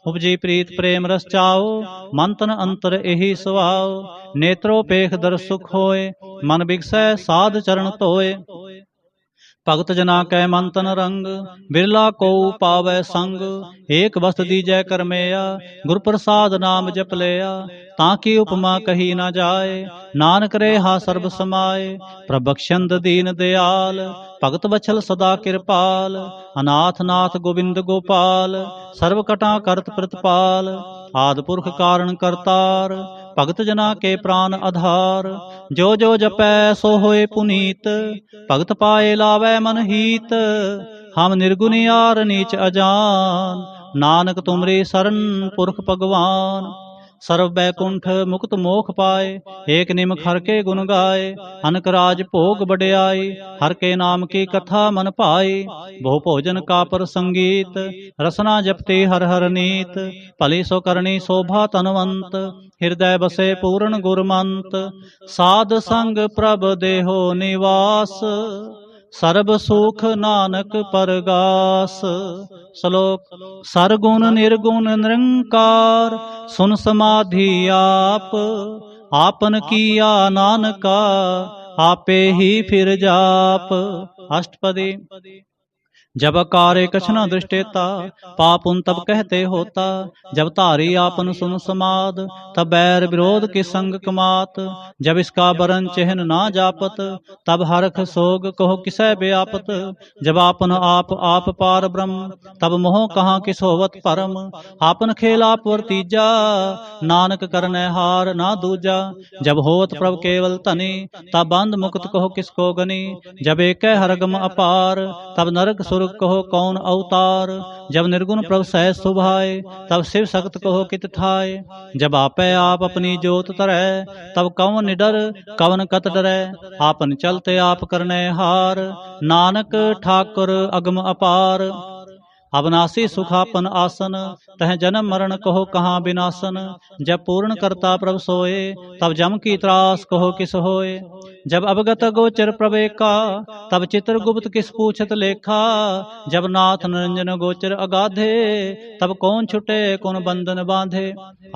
उपजी प्रीत प्रेम रस चाओ, मन तन अंतर एही सुभाओ। नेत्रो पेख दर सुख होए, मन बिगसै साध चरण धोए। भगत जना कै मन तन रंग, बिरला को पावै संग। एक वस्त दीजै करमेया, गुर प्रसाद नाम जप लिया। ताकि उपमा कही न जाए, नानक रेहा सर्ब समाए। प्रभ बख्शंद दीन दयाल, भगत बछल सदा कृपाल। अनाथ नाथ गोविंद गोपाल, सर्व कटा करत प्रतिपाल। आदि पुरख कारण करतार, भगत जना के प्राण आधार। जो जो जपै सो होए पुनीत, भगत पाए लावै मन हीत। हम निर्गुण यार नीच अजान, नानक तुमरी सरन पुरख भगवान। सर्व बैकुंठ मुक्त मोख पाए, एक निमख हर के गुण गाए। अनक राज भोग बढ़ियाई, हर के नाम की कथा मन पाई। बहु भोजन का प्रसंगीत, रसना जपती हर हर नीत। भली सो करनी शोभा तनवंत, हृदय बसे पूर्ण गुरमंत। साध संग प्रभ देहो निवास, सर्ब सुख नानक परगास। श्लोक। सरगुण निर्गुण निरंकार, सुन समाधि आप। आपन किया नानका, आपे ही फिर जाप। अष्टपदी। जब कार्य कछ न दृष्टेता, पाप उन तब कहते होता। जब धारी आपन सुन समाद, तब बैर विरोध के संग कमात। जब इसका बरन चिन्ह ना जापत, तब हरख सोग कहो किसै व्यापत। जब आपन आप पार ब्रह्म, तब मोह कहाँ किस होवत परम। आपन खेल आप वर्तीजा, नानक करनै हार ना दूजा। जब होवत प्रभ केवल धनी, तब बंध मुक्त कहो किसको गनी। जब एक हरगम अपार, तब नरक सुर कहो कौन अवतार। जब निर्गुण प्रभ सहज सुभाए, तब शिव सख्त कहो कित ठाए। जब आपै आप अपनी जोत तरै, तब कौन निडर कवन कत डरै। आपन चलते आप करनै हार, नानक ठाकुर अगम अपार। अविनाशी सुखापन आसन, तह जन्म मरण कहो कहाँ विनाशन। जब पूर्ण करता प्रभ सोए, तब जम की त्रास कहो किस होए। जब अवगत गोचर प्रवेका, तब चित्रगुप्त किस पूछत लेखा। जब नाथ निरंजन गोचर अगाधे, तब कौन छुटे कौन बंधन बांधे।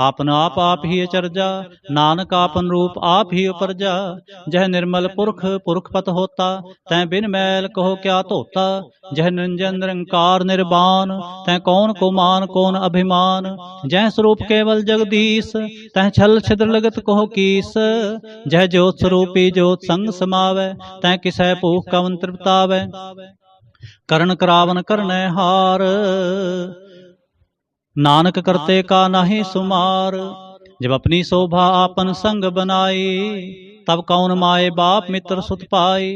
आपन आप ही चरजा, नानक आपन रूप आप ही उपरजा। जह निर्मल पुरख पुरख पत होता, तै बिन मैल कहो क्या धोता। जह निरंजन निरंकार निर्वाण, तै कौन को मान कौन अभिमान। जह स्वरूप केवल जगदीश, तह छल छिद्र लगत कहो कीस। जह ज्योत स्वरूपी ज्योत संग समावै, तै किसै भूख कवन तृप्तावै। करण करावन करनै हार, नानक करते का नाही सुमार। जब अपनी शोभा आपन संग बनाई, तब कौन माए बाप मित्र सुत पाई।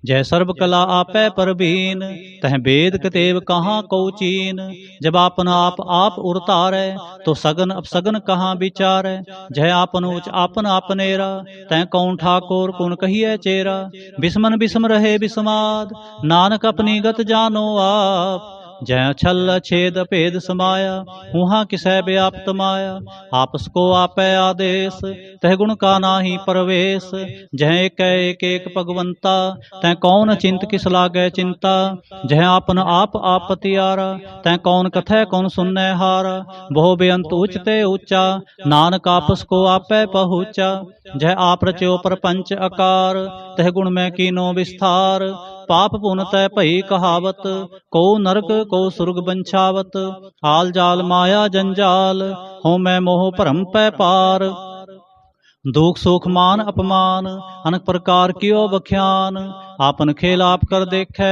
जय सर्व कला आपै परबीन, तह वेद कतेव कहाँ को चीन। जब आपन आप उरतारै, तो सगन अपसगन कहाँ विचारै। जय आपन ऊच आपन आपनेरा, तह कौन ठाकुर कुन कहिए चेरा। बिस्मन बिस्म रहे बिस्माद, नानक अपनी गत जानो आप। जय छल छेद भेद समाया, उहाँ किसै व्याप्त माया। आपस को आपै आदेश, तह गुण का नाहि परवेश। जय एक एक भगवंता, तै कौन चिंत किस लागै चिंता। जय आपन आप पतियारा, तै कौन कथै कौन सुनै हारा। बहु बेअंत उच्च ते ऊंचा, नानक आपस को आपै पहुँचा। जय आप रच्यो परपंच आकार, तह गुण मैं कीनो विस्तार। पाप पुन तै भई कहावत, को नरक को सुरग बंछावत। आल जाल माया जंजाल, हो मैं मोह भरम पै पार। दुख सुख मान अपमान, अनेक प्रकार कियो बख्यान। आपन खेल आप कर देखै,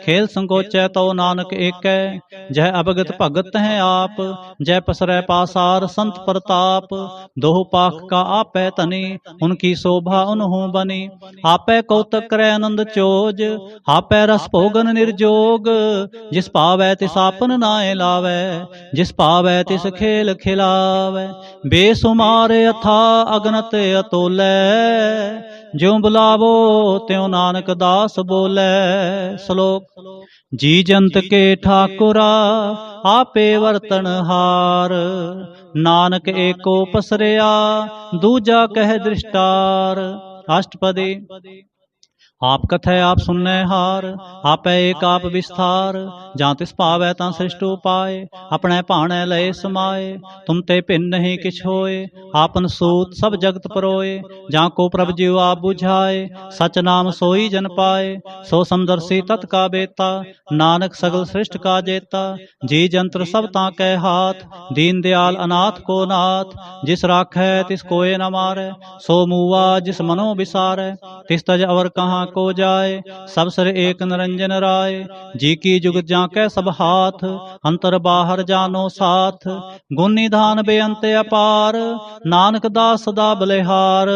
खेल संकोचै तो नानक एकै। जय अवगत भगत हैं आप, जय पसरै पासार संत प्रताप। दोह पाख का आपै तनी, उनकी शोभा उन्हों बनी। आपै कौतक करै आनंद चोज, आपै रस भोगन निर्जोग। जिस पावै तिस आपन नाय लावै, जिस पावै तिस खेल खिलावै। बेसुमार अथा अगनत अतोलै, ज्यों बुलावो त्यों नानक दास बोलै। श्लोक। जी जंत के ठाकुरा, आपे वर्तन हार। नानक एको पसरिया, दूजा कह दृष्टार। अष्टपदी। आप कथै आप सुनने हार, आपै एक आप विस्तार। जहाँ तिस पावै तां सृष्ट उपाय, अपने भाणै लय समाए। तुम ते भिन्न नहीं किछ होए, आपन सूत सब जगत परोए। जहाँ को प्रभ जीव आप बुझाए, सच नाम सोई जन पाए। सो समदर्शी तत् का बेता, नानक सगल सृष्ट का जेता। जी जंत्र सब ताकै हाथ, दीन दयाल अनाथ को नाथ। जिस राखै तिस कोय न मारै, सो मूआ जिस मनो बिसारै। तिस तज अवर कहाँ को जाए, सब सर एक निरंजन राय। जी की जुगत जाकै सब हाथ, अंतर बाहर जानो साथ। गुण निधान बेअंत अपार, नानक दास सदा बलिहार।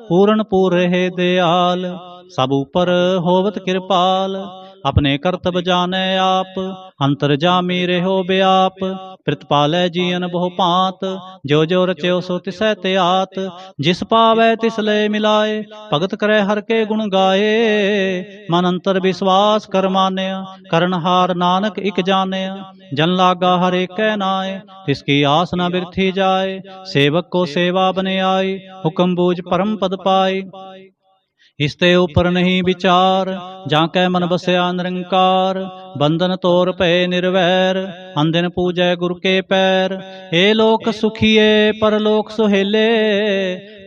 पूर्ण पूर रहे दयाल, सब ऊपर होवत कृपाल। अपने करतब जानै आप, अंतर जामी रहो व्याप। प्रतिपालै जीअन बहु पात, जो जो रच्यो सो तिसै त्यात। जिस पावै तिस लय मिलाए, भगत करे हर के गुण गाए। मन अंतर विश्वास कर मानया, करनहार नानक इक जानया। जन लागा हर एक नाय, तिसकी आस न बिरथी जाए। सेवक को सेवा बने आई, हुक्म बूझ परम पद पाई। इसते ऊपर नहीं विचार, जाकै मन बसया निरंकार। बंधन तोर भय निर्वैर, अंदिन पूजै गुरु के पैर। हे लोक सुखिए परलोक सुहेले,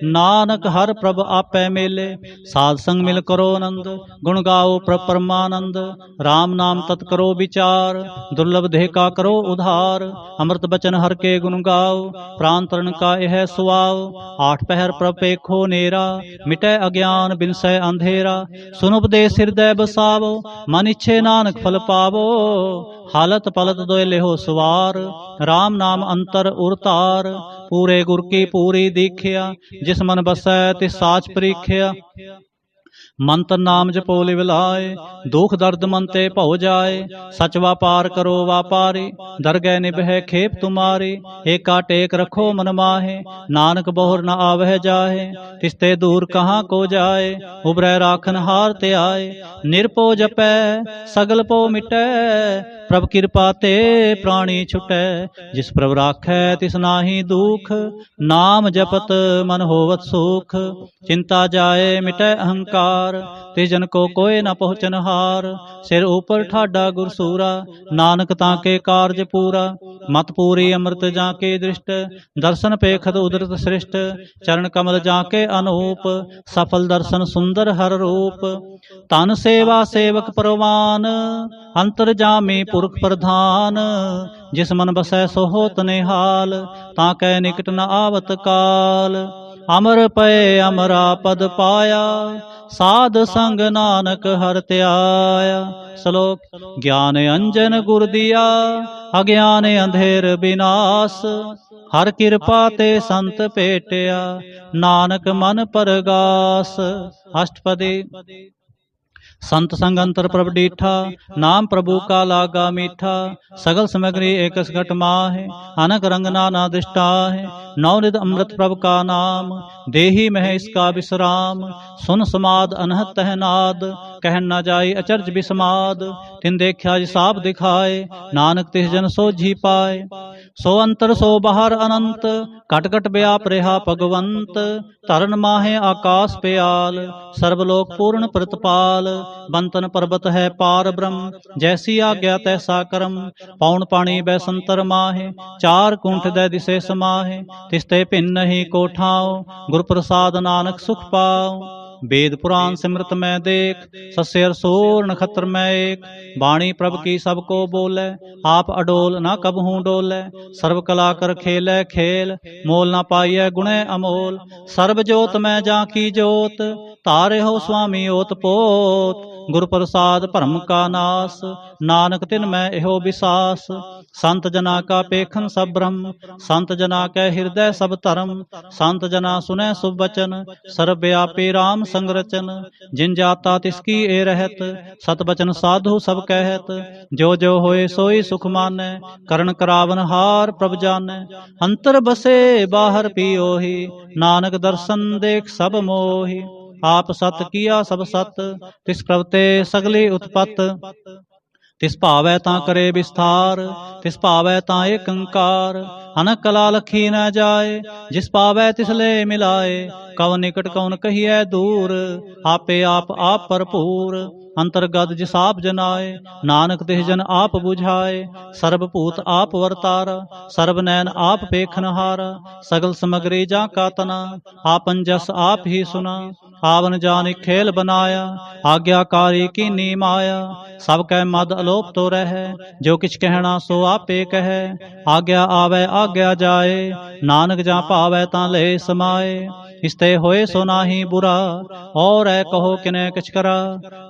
नानक हर प्रभ आपै मेले। साध संग मिल करो आनंद, गुण गाओ प्रभ परमानंद। राम नाम तत् करो विचार, दुर्लभ देह का करो उधार। अमृत बचन हर के गुण गाओ, प्राण तरण का यह सुआओ। आठ पहर प्रभ पेखो नेरा, मिटै अज्ञान बिन सै अंधेरा। सुन उपदेश हृदय बसावो, मन इच्छे नानक फल पावो। हालत पलत दोय लेहो सवार, राम नाम अंतर उरतार। पूरे गुर की पूरी दीख्या, जिस मन बसै तिस साच परीख्या। मंत्र नाम जपो लिव लाए, दुख दर्द मन ते भौ जाए। सच व्यापार करो व्यापारी, दरगह निभै खेप तुम्हारी। एका टेक रखो मन माहे, नानक बहुर न आवह जाहे। तिसते दूर कहाँ को जाए, उबरै राखन हार ते आए। निरपो जपै सगल पो मिटै, प्रभ कृपा ते प्राणी छुटै। जिस प्रभ राखै तिस नाहि दुख, नाम जपत मन होवत सुख। चिंता जाए मिटै अहंकार, तिस जन को कोय न पहुँचन हार। सिर ऊपर ठाडा गुरसूरा, नानक ताके कारज पूरा। मत पूरी अमृत जाके दृष्ट, दर्शन पेखत उदरत श्रेष्ठ। चरण कमल जाके अनूप, सफल दर्शन सुंदर हर रूप। तन सेवा सेवक परवान, अंतर जामी पुरख प्रधान। जिस मन बसै सो होत निहाल, ताकै निकट न आवत काल। अमर पय अमरा पद पाया, साध संग नानक हर त्याया। श्लोक। ज्ञान अंजन गुर दिया, अज्ञान अंधेर विनाश। हर कृपा ते संत भेटिया, नानक मन परगास। अष्टपदी। संत संग अंतर प्रभ डीठा, नाम प्रभु का लागा मीठा। सगल समग्री एकस घट माहे, अनक रंग नाना दृष्टा है। नवनिध अमृत प्रभ का नाम, देही मह इसका विश्राम। सुन समाद अनहत तह नाद, कह न जाई अचर्ज विस्माद। तिन देखा साप दिखाए, नानक तिस जन सो जी पाए। सो अंतर सो बाहर अनंत, कट कट व्याप रेहा भगवंत। तरन माहे आकाश प्याल, सर्वलोक पूर्ण प्रतपाल। बंतन पर्वत है पार ब्रह्म, जैसी आज्ञा तैसा कर्म। पौन पाणी बैसंतर माहे, चार कुंठ दै दिसे समाहे। तिस्ते भिन्न नहीं को ठाओ, गुर प्रसाद नानक सुख पाओ। वेद पुराण सिमृत मैं देख, सस्यर सोर नखत्र मैं एक। वाणी प्रभ की सबको बोले, आप अडोल न कबहू डोले। सर्व कला कर खेले खेल, मोल न पाइय गुणे अमोल। सर्व जोत मैं जाकी जोत, तारे हो स्वामी ओत पोत। गुर प्रसाद भरम का नाश, नानक तिन मैं एहो विसास। संत जना का पेखन सब ब्रह्म, संत जना कै हृदय सब धर्म। संत जना सुनै सुभ बचन, सर्वव्यापी राम संग रचन। जिन जाता तिसकी ए रहत, सत बचन साधु सब कहत। जो जो होए सोई सुख मानै, करण करावन हार प्रभ जानै। अंतर बसे बाहर पियोहि, नानक दर्शन देख सब मोहि। आप सत किया सब सत, तिस प्रभते सगली उत्पत। तिस भावै तां करे विस्तार, तिस भावै तां एक अंकार। अनक कला लखी न जाए, जिस पावै तिस ले मिलाए। कवन निकट कवन कहिए दूर, आपे आप भरपूर। अंतर्गत जिस आप जनाए, नानक तिस जन आप बुझाए। सर्वभूत आप वर्तारा, सर्व नैन आप पेखनहारा। सगल समग्री जा का तना, आपन जस आप ही सुना। आवन जान खेल बनाया, आज्ञाकारी की नी माया। सब कै मद अलोप तो रहे, जो किछ कहना सो आपे कहे। आज्ञा आवे आज्ञा जाए, नानक जा पावै तां ले समाए। इसते होए सो नाही बुरा, और है कहो किने किछ करा।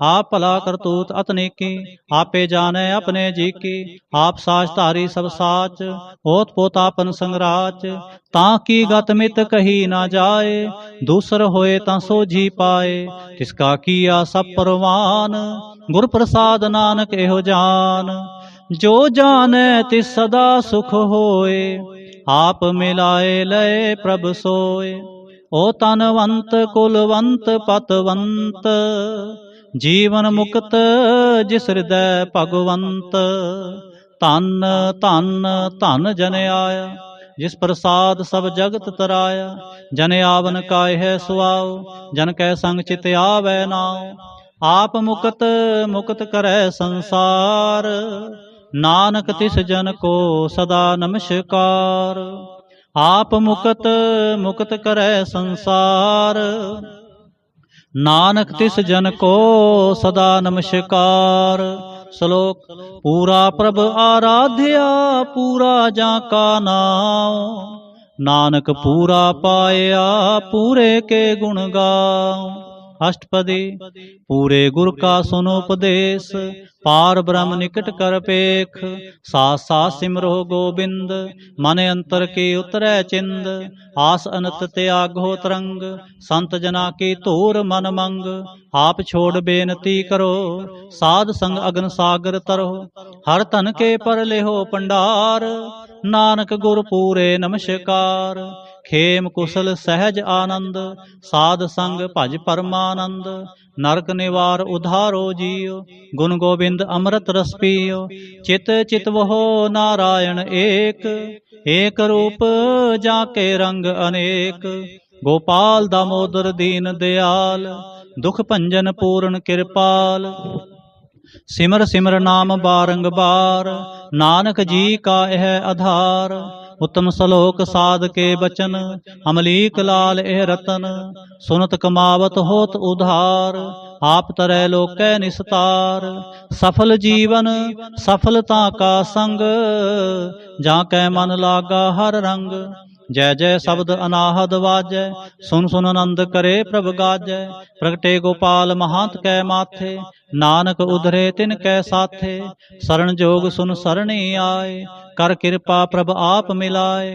आप भला करतूत अतनीकी, आपे जाने अपने जी की। आप साच धारी सब साच, ओत पोत आपन संगराच। ताकि गत मित कही ना जाए, दूसर होए तां सो जी पाए। तिसका किया सब परवान, गुर प्रसाद नानक एहो जान। जो जाने तिस सदा सुख होए, आप मिलाए लय प्रभ सोए। ओ तनवंत कुलवंत पतवंत, जीवन मुक्त जिस हृदय भगवंत। धन धन धन जन आया, जिस प्रसाद सब जगत तराया। जन आवन काय है सुआओ, जन कै संग चित आवे नाओ। आप मुक्त मुक्त करे संसार, नानक तिस जन को सदा नमस्कार। आप मुक्त मुक्त करे संसार, नानक तिस जन को सदा नमस्कार। श्लोक पूरा प्रभ आराध्या, पूरा जाका नाम। नानक पूरा पाया, पूरे के गुण गाओ। अष्टपदी पूरे गुर का सुनो उपदेश, पार ब्रह्म निकट कर पेख। सास सास सिमरो गोबिंद, मन अंतर की उतरै चिंद। आस अनत त्यागो तरंग, संत जना की धूर मन मंग। आप छोड़ बेनती करो, साध संग अगन सागर तरो। हर तन के पर लेहो पंडार, नानक गुर पूरे नमस्कार। खेम कुशल सहज आनंद, साध संग भज परमानंद। नरक निवार उधारो जियो, गुण गोबिंद अमृत रस पियो। चित चित वहो नारायण एक, एक रूप जाके रंग अनेक। गोपाल दामोदर दीन दयाल, दुख भंजन पूर्ण कृपाल। सिमर सिमर नाम बारंगबार, नानक जी का यह आधार। उत्तम सलोक साध के बचन, अमलीक लाल एह रतन। सुनत कमावत होत उधार, आप तरह लोकै निस्तार। सफल जीवन सफलता का संग, जाकै मन लागा हर रंग। जय जय शब्द अनाहद वाजै, सुन सुन आनंद करे प्रभ गाजै। प्रगटे गोपाल महांत कै माथे, नानक उधरे तिन कै साथे। शरण जोग सुन सरणी आए, कर कृपा प्रभ आप मिलाए।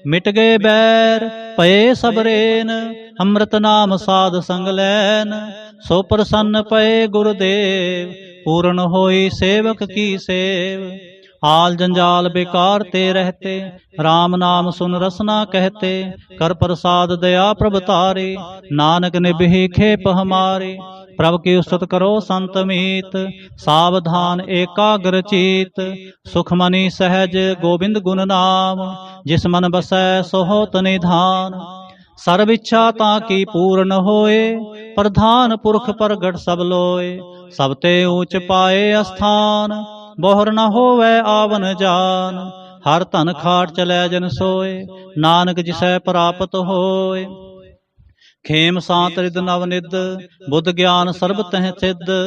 मिट गए बैर पये सब रेन, अमृत नाम साध संग लैन। सो प्रसन्न पए गुरुदेव, पूर्ण होई सेवक की सेव। आल जंजाल बेकार ते रहते, राम नाम सुन रसना कहते। कर प्रसाद दया प्रभ तारे, नानक निभि खेप हमारे। प्रभु की उस्तत करो संत मीत, सावधान एकाग्र चीत। सुखमणि सहज गोविंद गुण नाम, जिस मन बसै सो होत निधान। सर्व इच्छा ताकी पूर्ण होए, प्रधान पुरख प्रगट सब लोए। सब ते ऊंच पाए अस्थान, बोहर न होवै आवन जान। हर धन खाट चलै जन सोए, नानक जिसै प्राप्त होए। खेम सांत रिद नव निद, बुद्ध ज्ञान सर्ब तह सिद्ध।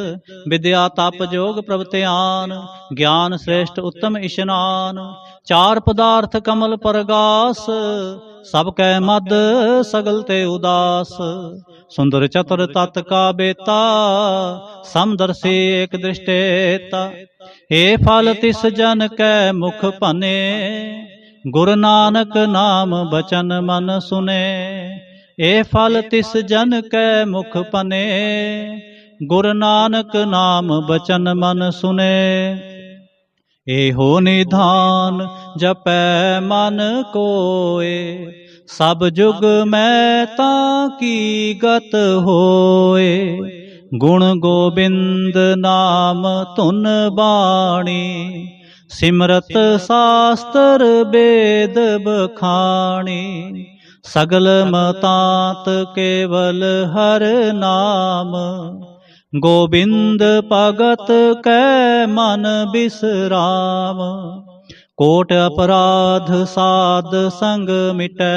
विद्या तप जोग प्रभ ध्यान, ज्ञान श्रेष्ठ उत्तम इशनान। चार पदार्थ कमल परगास, सब कै मद सगल ते उदास। सुंदर चतुर तत् का बेता, समदर्शी एक दृष्टेता। हे फल तिस जन कै मुख भने, गुरु नानक नाम बचन मन सुने। ए फल तिस जन कै मुख भने, गुरु नानक नाम बचन मन सुने। एहो निधान जपै मन कोय, सब जुग मैं ताकी गत होए। गुण गोबिंद नाम धुन बाणी, सिमरत शास्त्र वेद बखाणी। सगल मतांत केवल हर नाम, गोबिंद भगत कै मन बिसराम। कोट अपराध साध संग मिटै,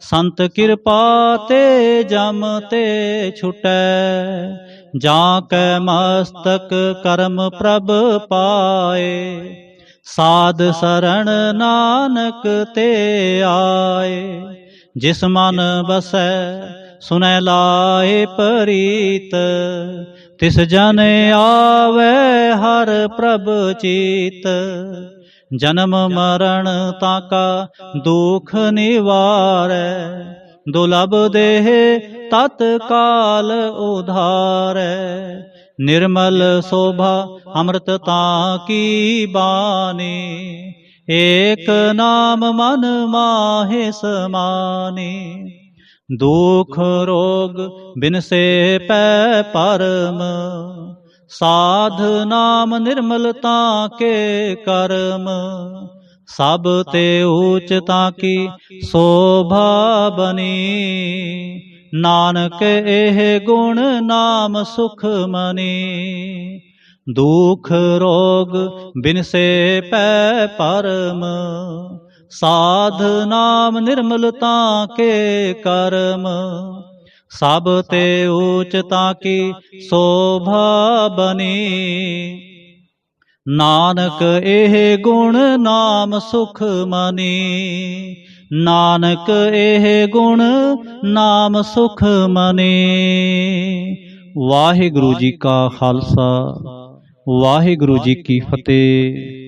संत कृपा ते जम ते छुटै। जाकै मस्तक कर्म प्रभ पाए, साध शरण नानक ते आए। जिस मन बसै सुनै लाए परीत, तिस जन आवे हर प्रभ चीत। जन्म मरण ताका दुख निवारै, दुर्लभ देह तत्काल उधारै। निर्मल शोभा अमृतता की बानी, एक नाम मन माहे समानी। दुख रोग बिनसे पै परम, साध नाम निर्मलता के कर्म। सब ते ऊचता की शोभा बनी, नानक एह गुण नाम सुख मनी। दुख रोग बिनसे पै परम, साध नाम निर्मलता के कर्म। सब ते ऊचता की शोभा बनी, नानक एह गुण नाम सुख मनी। नानक एह गुण नाम सुख मनी। वाहिगुरु जी का खालसा, वाहिगुरु जी की फतेह।